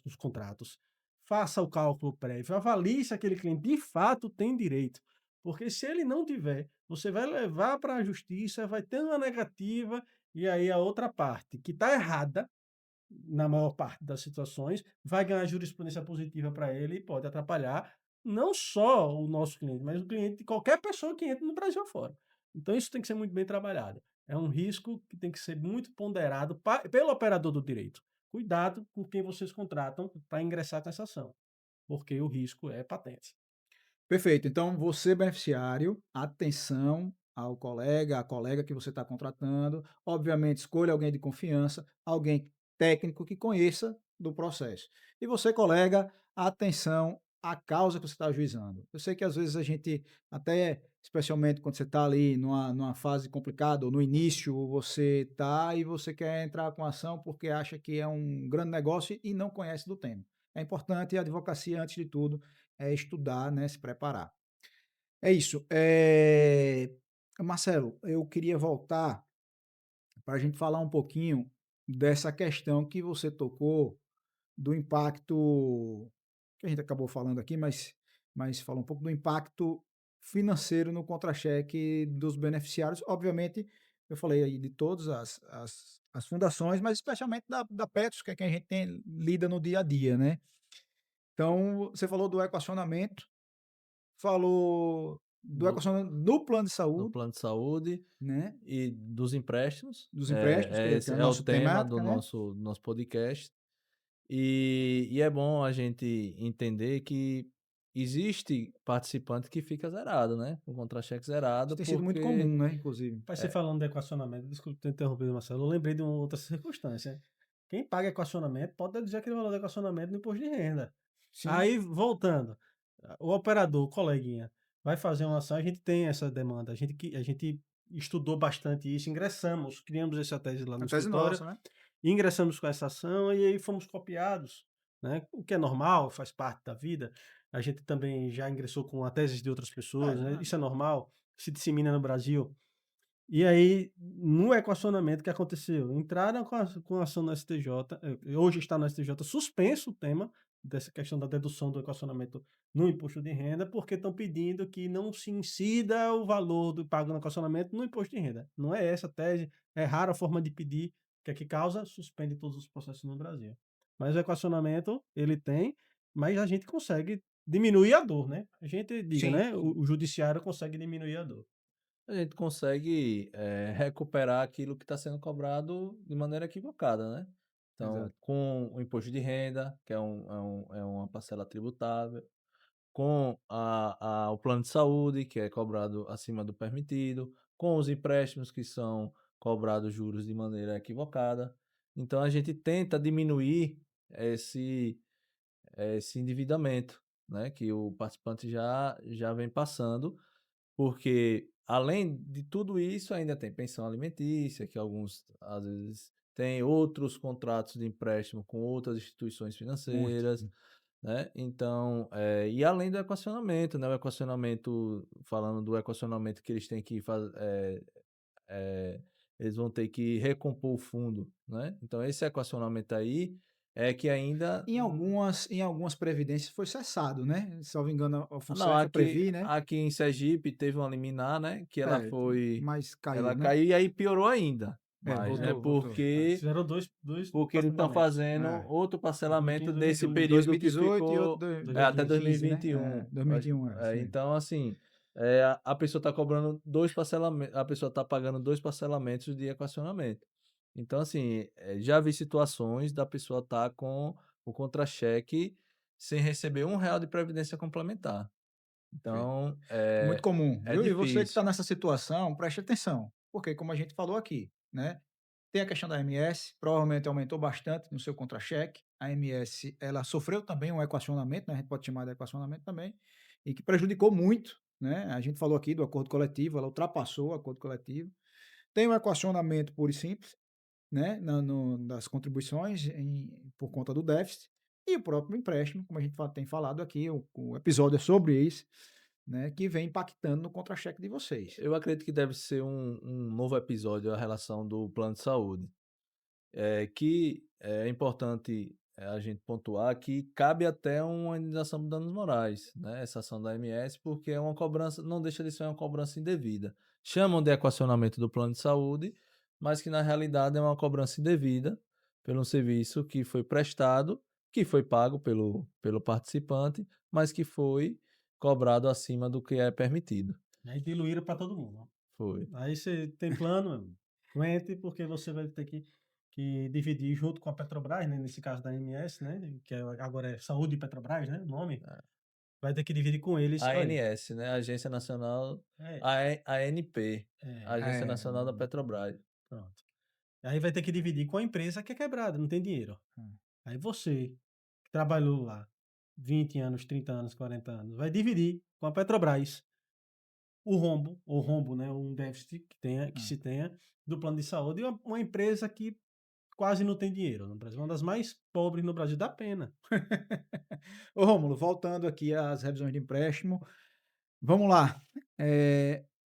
os contratos, faça o cálculo prévio, avalie se aquele cliente de fato tem direito, porque se ele não tiver, você vai levar para a justiça, vai ter uma negativa e aí a outra parte, que está errada, na maior parte das situações, vai ganhar jurisprudência positiva para ele e pode atrapalhar não só o nosso cliente, mas o cliente de qualquer pessoa que entre no Brasil afora. Então isso tem que ser muito bem trabalhado. É um risco que tem que ser muito ponderado pelo operador do direito. Cuidado com quem vocês contratam para ingressar com essa ação, porque o risco é patente. Perfeito. Então, você, beneficiário, atenção ao colega, à colega que você está contratando. Obviamente, escolha alguém de confiança, alguém técnico que conheça do processo. E você, colega, atenção à causa que você está ajuizando. Eu sei que às vezes a gente, até especialmente quando você está ali numa fase complicada, ou no início, você está e você quer entrar com ação porque acha que é um grande negócio e não conhece do tema. É importante a advocacia, antes de tudo, é estudar, né, se preparar. É isso. Marcelo, eu queria voltar para a gente falar um pouquinho dessa questão que você tocou, do impacto, que a gente acabou falando aqui, mas fala um pouco do impacto financeiro no contra-cheque dos beneficiários. Obviamente, eu falei aí de todas as fundações, mas especialmente da Petros, que é quem a gente lida no dia a dia, né? Então, você falou do equacionamento, falou do Do, equacionamento no plano de do saúde, plano de saúde né, e dos empréstimos. dos empréstimos, que é Esse a é o nossa tema do temática, né? nosso podcast. E é bom a gente entender que existe participante que fica zerado, né? Com contra-cheque Isso zerado, tem sido muito porque comum, né, inclusive. Mas você falando de equacionamento, desculpe ter interrompido, Marcelo, eu lembrei de uma outra circunstância. Quem paga equacionamento pode deduzir aquele valor do equacionamento no imposto de renda. Sim, Aí, voltando, o operador, o coleguinha, vai fazer uma ação, a gente tem essa demanda, a gente estudou bastante isso, ingressamos, criamos essa tese lá a no tese escritório, nossa, né? ingressamos com essa ação e aí fomos copiados, né? O que é normal, faz parte da vida. A gente também já ingressou com a tese de outras pessoas, né? Isso é normal, se dissemina no Brasil. E aí, no equacionamento, o que aconteceu? Entraram com a ação no STJ, hoje está no STJ suspenso o tema dessa questão da dedução do equacionamento no imposto de renda, porque estão pedindo que não se incida o valor do pago no equacionamento no imposto de renda. Não é essa a tese, é rara a forma de pedir, que é que causa, suspende todos os processos no Brasil. Mas o equacionamento, ele tem, mas a gente consegue diminuir a dor, né? A gente diga, Sim, né? sim, O judiciário consegue diminuir a dor. a gente consegue recuperar aquilo que está sendo cobrado de maneira equivocada, né? Então, exato. com o imposto de renda, que é uma parcela tributável, com o plano de saúde, que é cobrado acima do permitido, com os empréstimos que são cobrados juros de maneira equivocada. Então, a gente tenta diminuir esse, esse endividamento, né, que o participante já vem passando, porque além de tudo isso, ainda tem pensão alimentícia, que alguns às vezes têm outros contratos de empréstimo com outras instituições Muito. financeiras, né? Então, e além do equacionamento, né? O equacionamento, falando do equacionamento que eles têm que fazer, eles vão ter que recompor o fundo, né? Então, esse equacionamento aí é que ainda. Em algumas previdências foi cessado, né? Se não me engano, a Não, FUNSEF, a Previ, né? aqui em Sergipe teve uma liminar, né? Que ela É, foi. mas Ela caiu, né? caiu e aí piorou ainda mais, né? Voltou. Eles Porque, fizeram dois porque eles estão parcelamentos, fazendo É. outro parcelamento 2015 e desse 2021. período que 2018 e outro ficou até 2015, né? 2021. 2021, isso mesmo. Então, assim, a pessoa está cobrando dois parcelamentos, a pessoa está pagando dois parcelamentos de equacionamento. Então, assim, já vi situações da pessoa estar com o contra-cheque sem receber R$ 1 de previdência complementar. Perfeito. Então, É muito comum, é viu? E você que está difícil. nessa situação, preste atenção, porque como a gente falou aqui, né? Tem a questão da AMS, provavelmente aumentou bastante no seu contra-cheque. A AMS, ela sofreu também um equacionamento, né, a gente pode chamar de equacionamento também, e que prejudicou muito, né, a gente falou aqui do acordo coletivo, ela ultrapassou o acordo coletivo. Tem o equacionamento puro e simples, né, das contribuições por conta do déficit, e o próprio empréstimo, como a gente tem falado aqui, o episódio é sobre isso, né, que vem impactando no contra-cheque de vocês. Eu acredito que deve ser um novo episódio a relação do plano de saúde. Que é importante a gente pontuar que cabe até uma indenização por danos morais, né, essa ação da AMS, porque é uma cobrança, não deixa de ser uma cobrança indevida. Chamam de equacionamento do plano de saúde, mas que na realidade é uma cobrança indevida pelo serviço que foi prestado, que foi pago pelo participante, mas que foi cobrado acima do que é permitido. Aí diluíram para todo mundo. Foi. Aí você tem plano, aguente, porque você vai ter que dividir junto com a Petrobras, né, nesse caso da AMS, né, que agora é Saúde Petrobras, né, o nome, vai ter que dividir com eles. A Olha, ANS, né, Agência Nacional, é, a ANP, é, Agência É, Nacional da Petrobras. pronto. Aí vai ter que dividir com a empresa que é quebrada, não tem dinheiro. hum, Aí você, que trabalhou lá 20 anos, 30 anos, 40 anos, vai dividir com a Petrobras o rombo, ou rombo, né, um déficit que hum. se tenha do plano de saúde, e uma empresa que quase não tem dinheiro no Brasil, uma das mais pobres no Brasil, dá pena. Ô Rômulo, voltando aqui às revisões de empréstimo, vamos lá.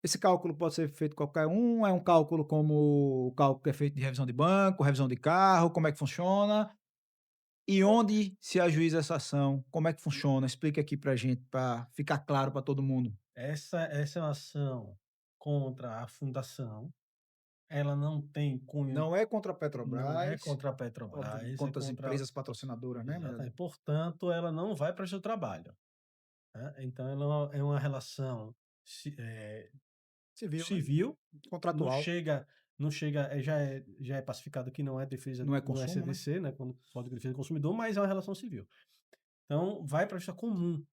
Esse cálculo pode ser feito qualquer um? É um cálculo como o cálculo que é feito de revisão de banco, revisão de carro, como é que funciona? E onde se ajuiza essa ação? Como é que funciona? Explica aqui pra gente, para ficar claro para todo mundo. Essa é uma ação contra a fundação, ela não tem cunho, Não é contra a não é Petrobras, contra a óbvio, Petrobras, é contra as contra, empresas patrocinadoras, né, melhor exatamente, dizendo. portanto, ela não vai para o seu trabalho, né, então ela é uma relação Civil, né? civil, não Contratual, chega não chega, já é pacificado que não é defesa não é do consumo, né? SDC, né, quando Código de Defesa do Consumidor, mas é uma relação civil. Então vai para a justiça comum,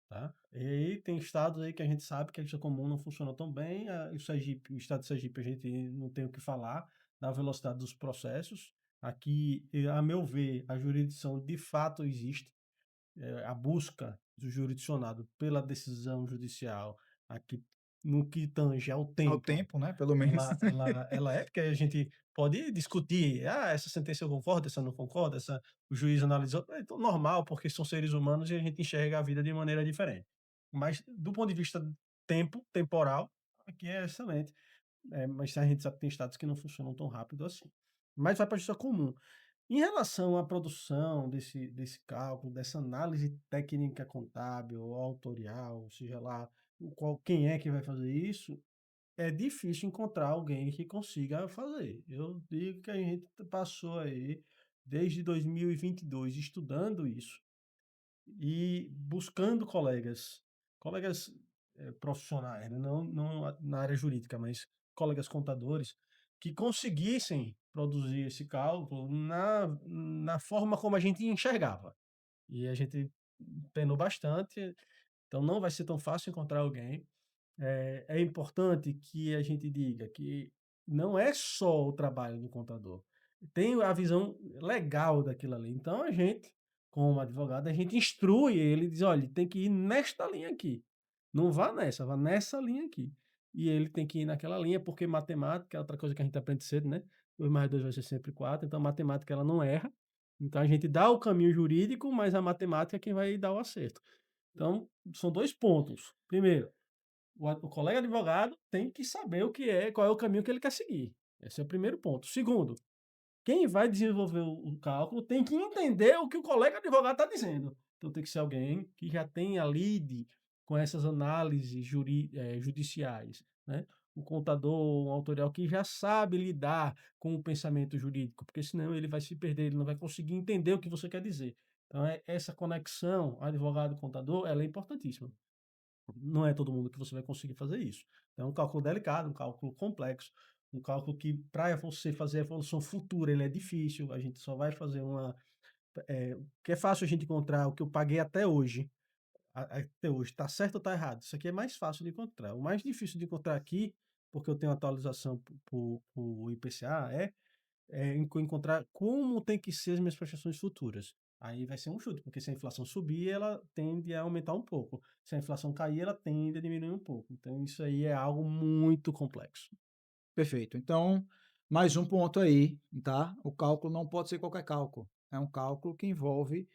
tá. E aí tem estados aí que a gente sabe que a justiça comum não funciona tão bem, o estado de Sergipe a gente não tem o que falar da velocidade dos processos. Aqui, a meu ver, a jurisdição de fato existe, a busca do jurisdicionado pela decisão judicial aqui no que tange ao Ao tempo, tempo, né? Pelo menos. ela é, porque a gente pode discutir, essa sentença eu concordo, essa eu não concordo, essa o juiz analisou, é então normal, porque são seres humanos e a gente enxerga a vida de maneira diferente. Mas do ponto de vista temporal, aqui é excelente, mas a gente sabe que tem estados que não funcionam tão rápido assim. Mas vai para a justiça comum. Em relação à produção desse cálculo, dessa análise técnica contábil ou autorial, seja lá quem é que vai fazer isso, é difícil encontrar alguém que consiga fazer. Eu digo que a gente passou aí desde 2022 estudando isso e buscando colegas profissionais, né, não na área jurídica, mas colegas contadores que conseguissem produzir esse cálculo na forma como a gente enxergava. E a gente penou bastante, então não vai ser tão fácil encontrar alguém. É importante que a gente diga que não é só o trabalho do contador, tem a visão legal daquilo ali. Então a gente, como advogado, a gente instrui ele, diz: "Olha, tem que ir nesta linha aqui, não vá nessa, vá nessa linha aqui". E ele tem que ir naquela linha, porque matemática é outra coisa que a gente aprende cedo, né, 2 mais 2 vai ser sempre 4, então a matemática ela não erra. Então a gente dá o caminho jurídico, mas a matemática é quem vai dar o acerto. Então, são 2 pontos. Primeiro, o colega advogado tem que saber qual é o caminho que ele quer seguir. Esse é o primeiro ponto. Segundo, quem vai desenvolver o cálculo tem que entender o que o colega advogado está dizendo. Então tem que ser alguém que já tenha lide com essas análises judiciais, né? O contador, um autorial que já sabe lidar com o pensamento jurídico, porque senão ele vai se perder, ele não vai conseguir entender o que você quer dizer. Então, essa conexão advogado-contador, ela é importantíssima. Não é todo mundo que você vai conseguir fazer isso. É um cálculo delicado, um cálculo complexo, um cálculo que para você fazer a evolução futura ele é difícil, a gente só vai fazer que é fácil a gente encontrar o que eu paguei até hoje, até hoje, está certo ou está errado? Isso aqui é mais fácil de encontrar. O mais difícil de encontrar aqui, porque eu tenho atualização para o IPCA, encontrar como tem que ser as minhas prestações futuras. Aí vai ser um chute, porque se a inflação subir, ela tende a aumentar um pouco. Se a inflação cair, ela tende a diminuir um pouco. Então, isso aí é algo muito complexo. Perfeito. Então, mais um ponto aí, tá? O cálculo não pode ser qualquer cálculo. É um cálculo que envolve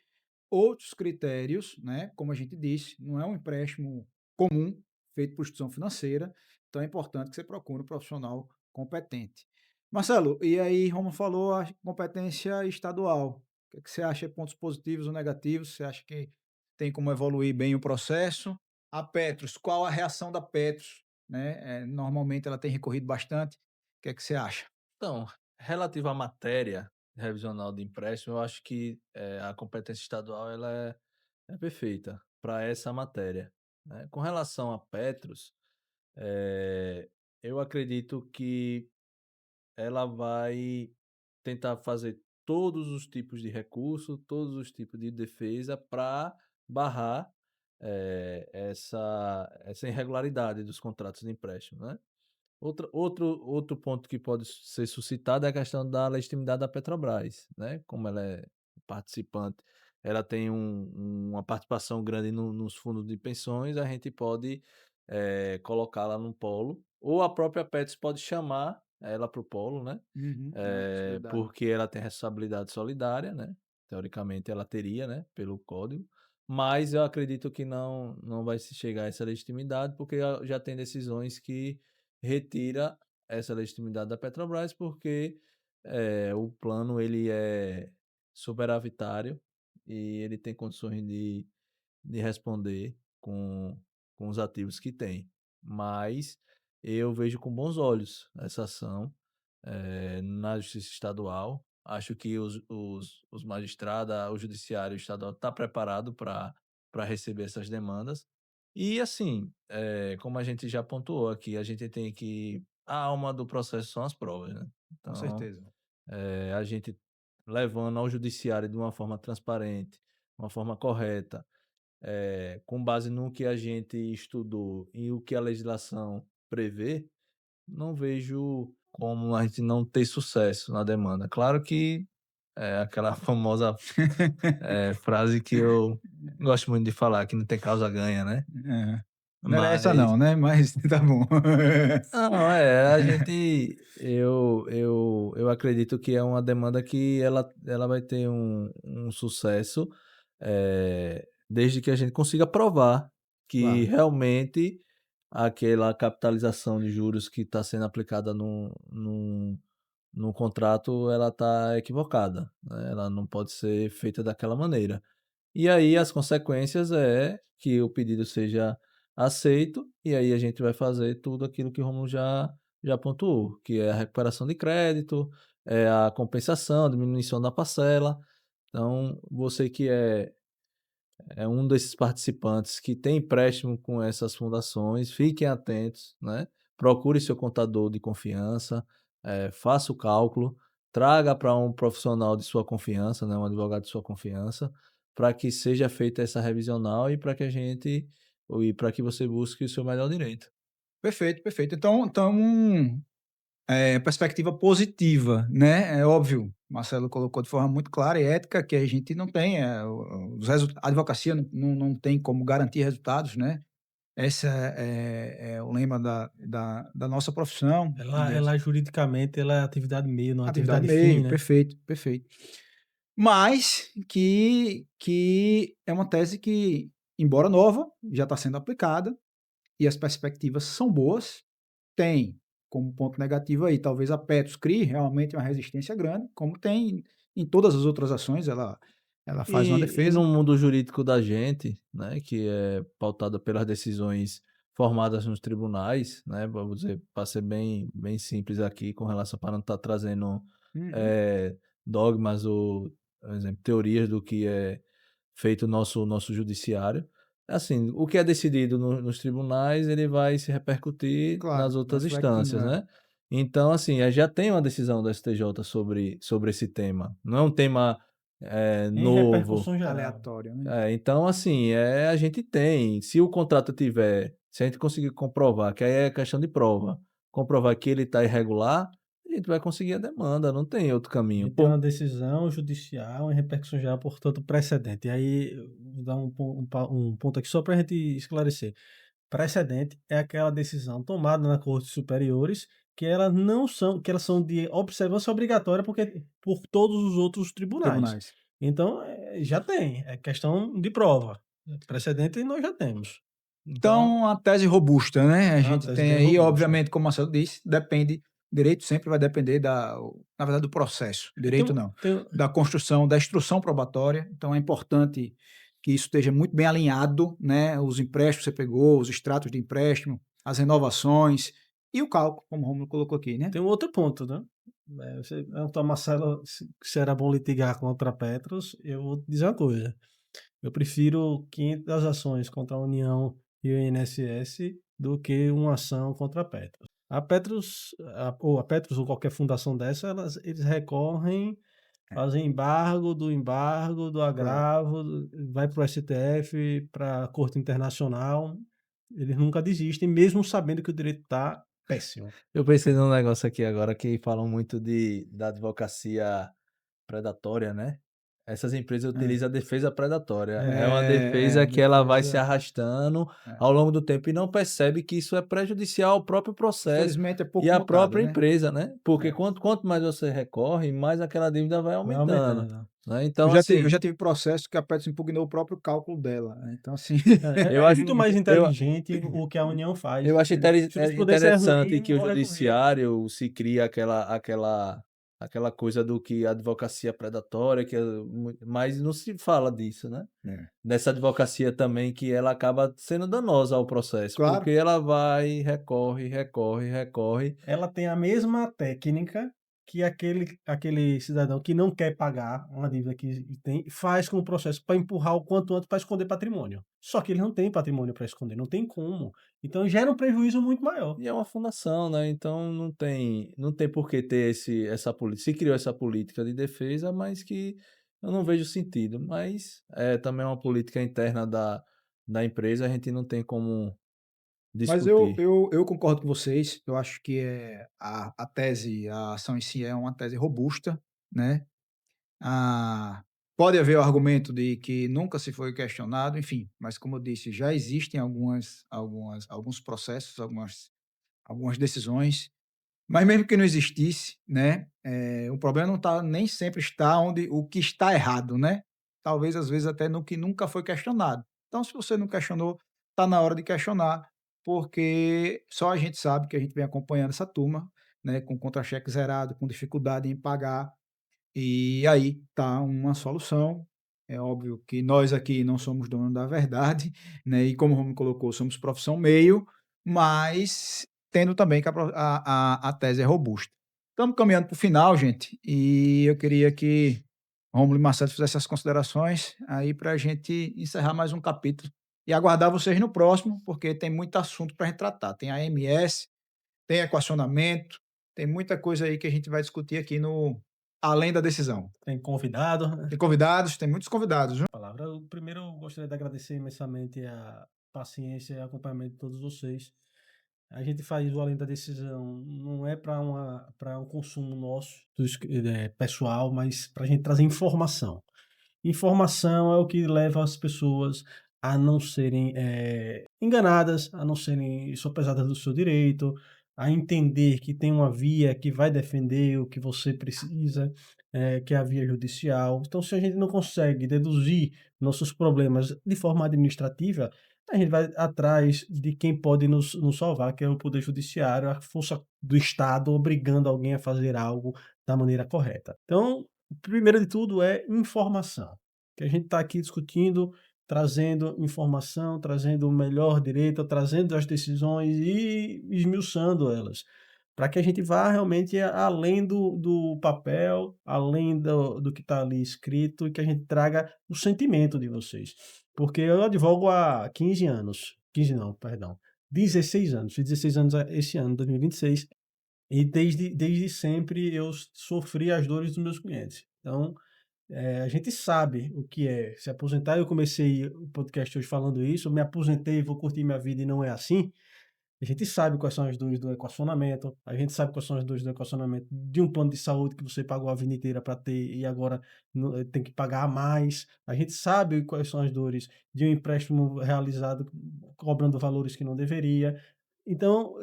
outros critérios, né? Como a gente disse, não é um empréstimo comum feito por instituição financeira, então é importante que você procure um profissional competente. Marcelo, e aí, Romo falou a competência estadual. O que é que você acha, pontos positivos ou negativos? Você acha que tem como evoluir bem o processo? A Petros, qual a reação da Petros? Né? Normalmente ela tem recorrido bastante. O que é que você acha? Então, relativo à matéria revisional de empréstimo, eu acho que a competência estadual ela é perfeita para essa matéria, né? Com relação a Petros, eu acredito que ela vai tentar fazer todos os tipos de recurso, todos os tipos de defesa para barrar essa irregularidade dos contratos de empréstimo, né? Outro ponto que pode ser suscitado é a questão da legitimidade da Petrobras, né? Como ela é participante, ela tem uma participação grande nos fundos de pensões, a gente pode colocá-la num polo, ou a própria Petros pode chamar ela para o polo, né? Uhum, é uma possibilidade. Porque ela tem responsabilidade solidária, né? Teoricamente ela teria, né? Pelo código. Mas eu acredito que não vai se chegar a essa legitimidade, porque já tem decisões que retira essa legitimidade da Petrobras, porque o plano ele é superavitário e ele tem condições de responder com os ativos que tem. Mas eu vejo com bons olhos essa ação na Justiça Estadual. Acho que os magistrados, o Judiciário Estadual está preparado para receber essas demandas. E, assim, como a gente já pontuou aqui, a gente tem que. A alma do processo são as provas, né? Com Então, certeza. a gente levando ao Judiciário de uma forma transparente, uma forma correta, com base no que a gente estudou e o que a legislação prevê, não vejo como a gente não ter sucesso na demanda. Claro que é aquela famosa frase que eu gosto muito de falar, que não tem causa ganha, né? É. Não era essa Mas não, né, mas tá bom. não, a gente eu acredito que é uma demanda que ela vai ter um sucesso, desde que a gente consiga provar que Claro, realmente aquela capitalização de juros que está sendo aplicada no contrato, ela está equivocada, né, ela não pode ser feita daquela maneira. E aí as consequências é que o pedido seja aceito, e aí a gente vai fazer tudo aquilo que o Romulo já pontuou, que é a recuperação de crédito, é a compensação, a diminuição da parcela. Então, você que é um desses participantes que tem empréstimo com essas fundações, fiquem atentos, né? Procure seu contador de confiança, faça o cálculo, traga para um profissional de sua confiança, né? Um advogado de sua confiança, para que seja feita essa revisional e para que você busque o seu melhor direito. perfeito, perfeito. Então, perspectiva positiva, né, é óbvio, Marcelo colocou de forma muito clara e ética que a gente não tem, a advocacia não tem como garantir resultados, né, esse é o lema da nossa profissão, Ela juridicamente, ela é atividade meio, não é atividade atividade fim, meio, né? perfeito, perfeito. Mas que é uma tese que, embora nova, já está sendo aplicada e as perspectivas são boas. Tem como ponto negativo aí, talvez a Petros crie realmente uma resistência grande, como tem em todas as outras ações, ela faz uma E defesa. no mundo jurídico da gente, né, que é pautada pelas decisões formadas nos tribunais, né, vamos dizer, para ser bem simples aqui, com relação para não estar trazendo Uhum, eh, dogmas ou, por exemplo, teorias do que é feito o nosso judiciário. Assim, o que é decidido nos tribunais, ele vai se repercutir nas claro, outras reflete, instâncias, né? né? Então, assim, já tem uma decisão do STJ sobre esse tema. Não é um tema Em novo. repercussão geral. Aleatório, né? Então, assim, a gente tem. Se o contrato tiver, se a gente conseguir comprovar, que aí é questão de prova, comprovar que ele está irregular, a gente vai conseguir a demanda, não tem outro A caminho. gente tem uma decisão judicial em repercussão geral, portanto, precedente. E aí, eu vou dar um ponto aqui só para a gente esclarecer. Precedente é aquela decisão tomada na cortes superiores que elas são de observância obrigatória porque por todos os outros tribunais. Tribunais. Então, já tem, é questão de prova. Precedente nós já temos. Então, Então, a tese robusta, né? A é uma gente tese tem bem aí, robusta. obviamente, como o Marcelo disse, depende, direito sempre vai depender na verdade, do processo. Direito não, da construção, da instrução probatória. Então, é importante que isso esteja muito bem alinhado, né? Os empréstimos que você pegou, os extratos de empréstimo, as renovações e o cálculo, como o Rômulo colocou aqui, né? Tem um outro ponto, né? Você perguntou, Marcelo, se era bom litigar contra a Petros, eu vou te dizer uma coisa. Eu prefiro 500 ações contra a União e o INSS do que uma ação contra a Petros. A Petros, ou a Petros ou qualquer fundação dessa, eles recorrem, fazem embargo, do agravo, vai para o STF, para a Corte Internacional. Eles nunca desistem, mesmo sabendo que o direito está péssimo. Eu pensei num negócio aqui agora que falam muito da advocacia predatória, né? Essas empresas utilizam a defesa predatória. É uma defesa que ela vai se arrastando ao longo do tempo e não percebe que isso é prejudicial ao próprio processo Infelizmente é pouco e à mutado, própria né? empresa, né? Porque É. quanto mais você recorre, mais aquela dívida vai Vai aumentando, aumentando. né? Eu Então, já assim, tive processo que a Petros impugnou o próprio cálculo dela, né? Então, assim, eu É acho muito mais eu inteligente o que a União faz. eu acho Se eles pudessem ser interessante ruim, que o não recorrer. judiciário se cria aquela coisa do que a advocacia predatória, mas não se fala disso, né? É. Dessa advocacia também que ela acaba sendo danosa ao processo, Claro. porque ela vai, recorre, recorre, recorre. Ela tem a mesma técnica que aquele cidadão que não quer pagar uma dívida que tem, faz com o processo para empurrar o quanto antes para esconder patrimônio. Só que ele não tem patrimônio para esconder, não tem como. Então gera um prejuízo muito maior. E é uma fundação, né? Então não tem por que ter essa política. Se criou essa política de defesa, mas que eu não vejo sentido. Mas é também uma política interna da empresa, a gente não tem como Mas eu, discutir. eu, eu concordo com vocês. Eu acho que a tese, a ação em si é uma tese robusta, né? Ah, pode haver o argumento de que nunca se foi questionado, enfim, mas como eu disse, já existem alguns processos, algumas decisões. Mas mesmo que não existisse, né, o problema não tá nem sempre está onde o que está errado, né? Talvez, às vezes, até no que nunca foi questionado. Então, se você não questionou, está na hora de questionar, porque só a gente sabe que a gente vem acompanhando essa turma, né, com contra-cheque zerado, com dificuldade em pagar, e aí tá uma solução. É óbvio que nós aqui não somos donos da verdade, né? E como o Romulo colocou, somos profissão meio, mas tendo também que a tese é robusta. Estamos caminhando para o final, gente, e eu queria que Romulo e Marcelo fizessem as considerações aí para a gente encerrar mais um capítulo e aguardar vocês no próximo, porque tem muito assunto para a gente tratar. Tem AMS, tem equacionamento, tem muita coisa aí que a gente vai discutir aqui no Além da Decisão. Tem convidado, né? Tem convidados, tem muitos convidados, viu? Palavra. Primeiro, eu gostaria de agradecer imensamente a paciência e acompanhamento de todos vocês. A gente faz o Além da Decisão, não é para um consumo nosso, pessoal, mas para a gente trazer informação. Informação é o que leva as pessoas a não serem enganadas, a não serem sopesadas do seu direito, a entender que tem uma via que vai defender o que você precisa, que é a via judicial. Então, se a gente não consegue deduzir nossos problemas de forma administrativa, a gente vai atrás de quem pode nos salvar, que é o Poder Judiciário, a força do Estado, obrigando alguém a fazer algo da maneira correta. Então, primeiro de tudo é informação, que a gente está aqui discutindo, trazendo informação, trazendo o melhor direito, trazendo as decisões e esmiuçando elas, para que a gente vá realmente além do papel, além do que está ali escrito e que a gente traga o sentimento de vocês. Porque eu advogo há 15 anos, 15 não, perdão, 16 anos, fiz 16 anos esse ano, 2026, e desde sempre eu sofri as dores dos meus clientes. Então, a gente sabe o que é se aposentar. Eu comecei o podcast hoje falando isso, eu me aposentei, vou curtir minha vida e não é assim. A gente sabe quais são as dores do equacionamento, a gente sabe quais são as dores do equacionamento de um plano de saúde que você pagou a vida inteira para ter e agora tem que pagar a mais. A gente sabe quais são as dores de um empréstimo realizado cobrando valores que não deveria. Então,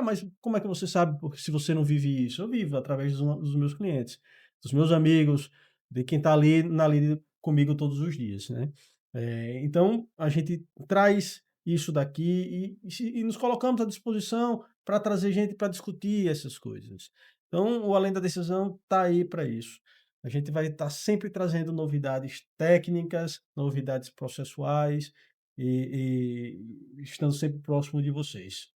mas como é que você sabe se você não vive isso? Eu vivo através dos meus clientes, dos meus amigos, de quem está ali na lida comigo todos os dias, né? Então, a gente traz isso daqui e nos colocamos à disposição para trazer gente para discutir essas coisas. Então, o Além da Decisão está aí para isso. A gente vai estar sempre trazendo novidades técnicas, novidades processuais e estando sempre próximo de vocês.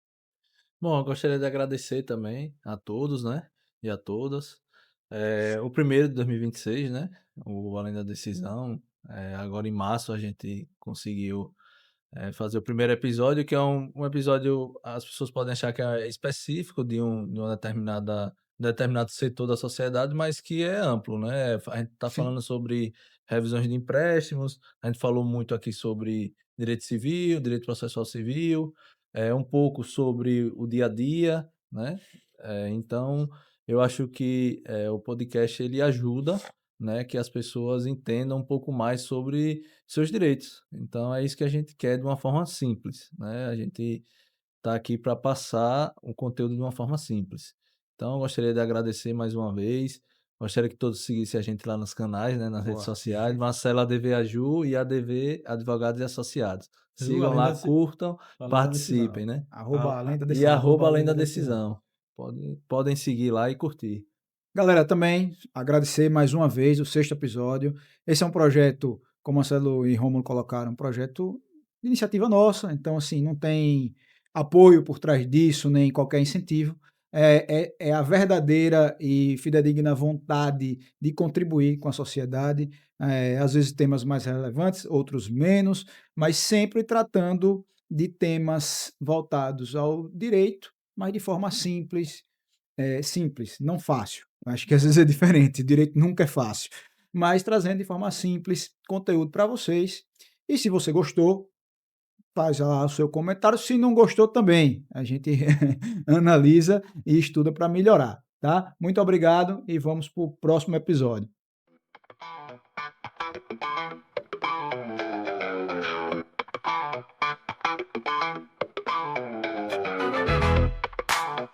Bom, eu gostaria de agradecer também a todos, né, e a todas. O primeiro de 2026, né, o Além da Decisão, agora em março a gente conseguiu fazer o primeiro episódio, que é um episódio, as pessoas podem achar que é específico de uma determinado setor da sociedade, mas que é amplo, né? A gente está Sim. falando sobre revisões de empréstimos, a gente falou muito aqui sobre direito civil, direito processual civil, um pouco sobre o dia a dia, né? Então, eu acho que o podcast ele ajuda, né, que as pessoas entendam um pouco mais sobre seus direitos. Então é isso que a gente quer de uma forma simples, né? A gente está aqui para passar o conteúdo de uma forma simples. Então eu gostaria de agradecer mais uma vez. Gostaria que todos seguissem a gente lá nos canais, né, nas redes Boa. sociais, Marcelo ADV Aju e ADV Advogados e Associados. Sigam Além lá, da, curtam, além da participem, decisão. né? Além da E decisão. @além da Além da decisão. decisão. Podem seguir lá e curtir. Galera, também agradecer mais uma vez o 6º episódio. Esse é um projeto, como Marcelo e Rômulo colocaram, um projeto de iniciativa nossa, então assim, não tem apoio por trás disso, nem qualquer incentivo. É a verdadeira e fidedigna vontade de contribuir com a sociedade, às vezes temas mais relevantes, outros menos, mas sempre tratando de temas voltados ao direito, mas de forma simples, não fácil. Acho que às vezes é diferente, direito nunca é fácil. Mas trazendo de forma simples conteúdo para vocês. E se você gostou, faz lá o seu comentário. Se não gostou também, a gente analisa e estuda para melhorar, tá? Muito obrigado e vamos para o próximo episódio.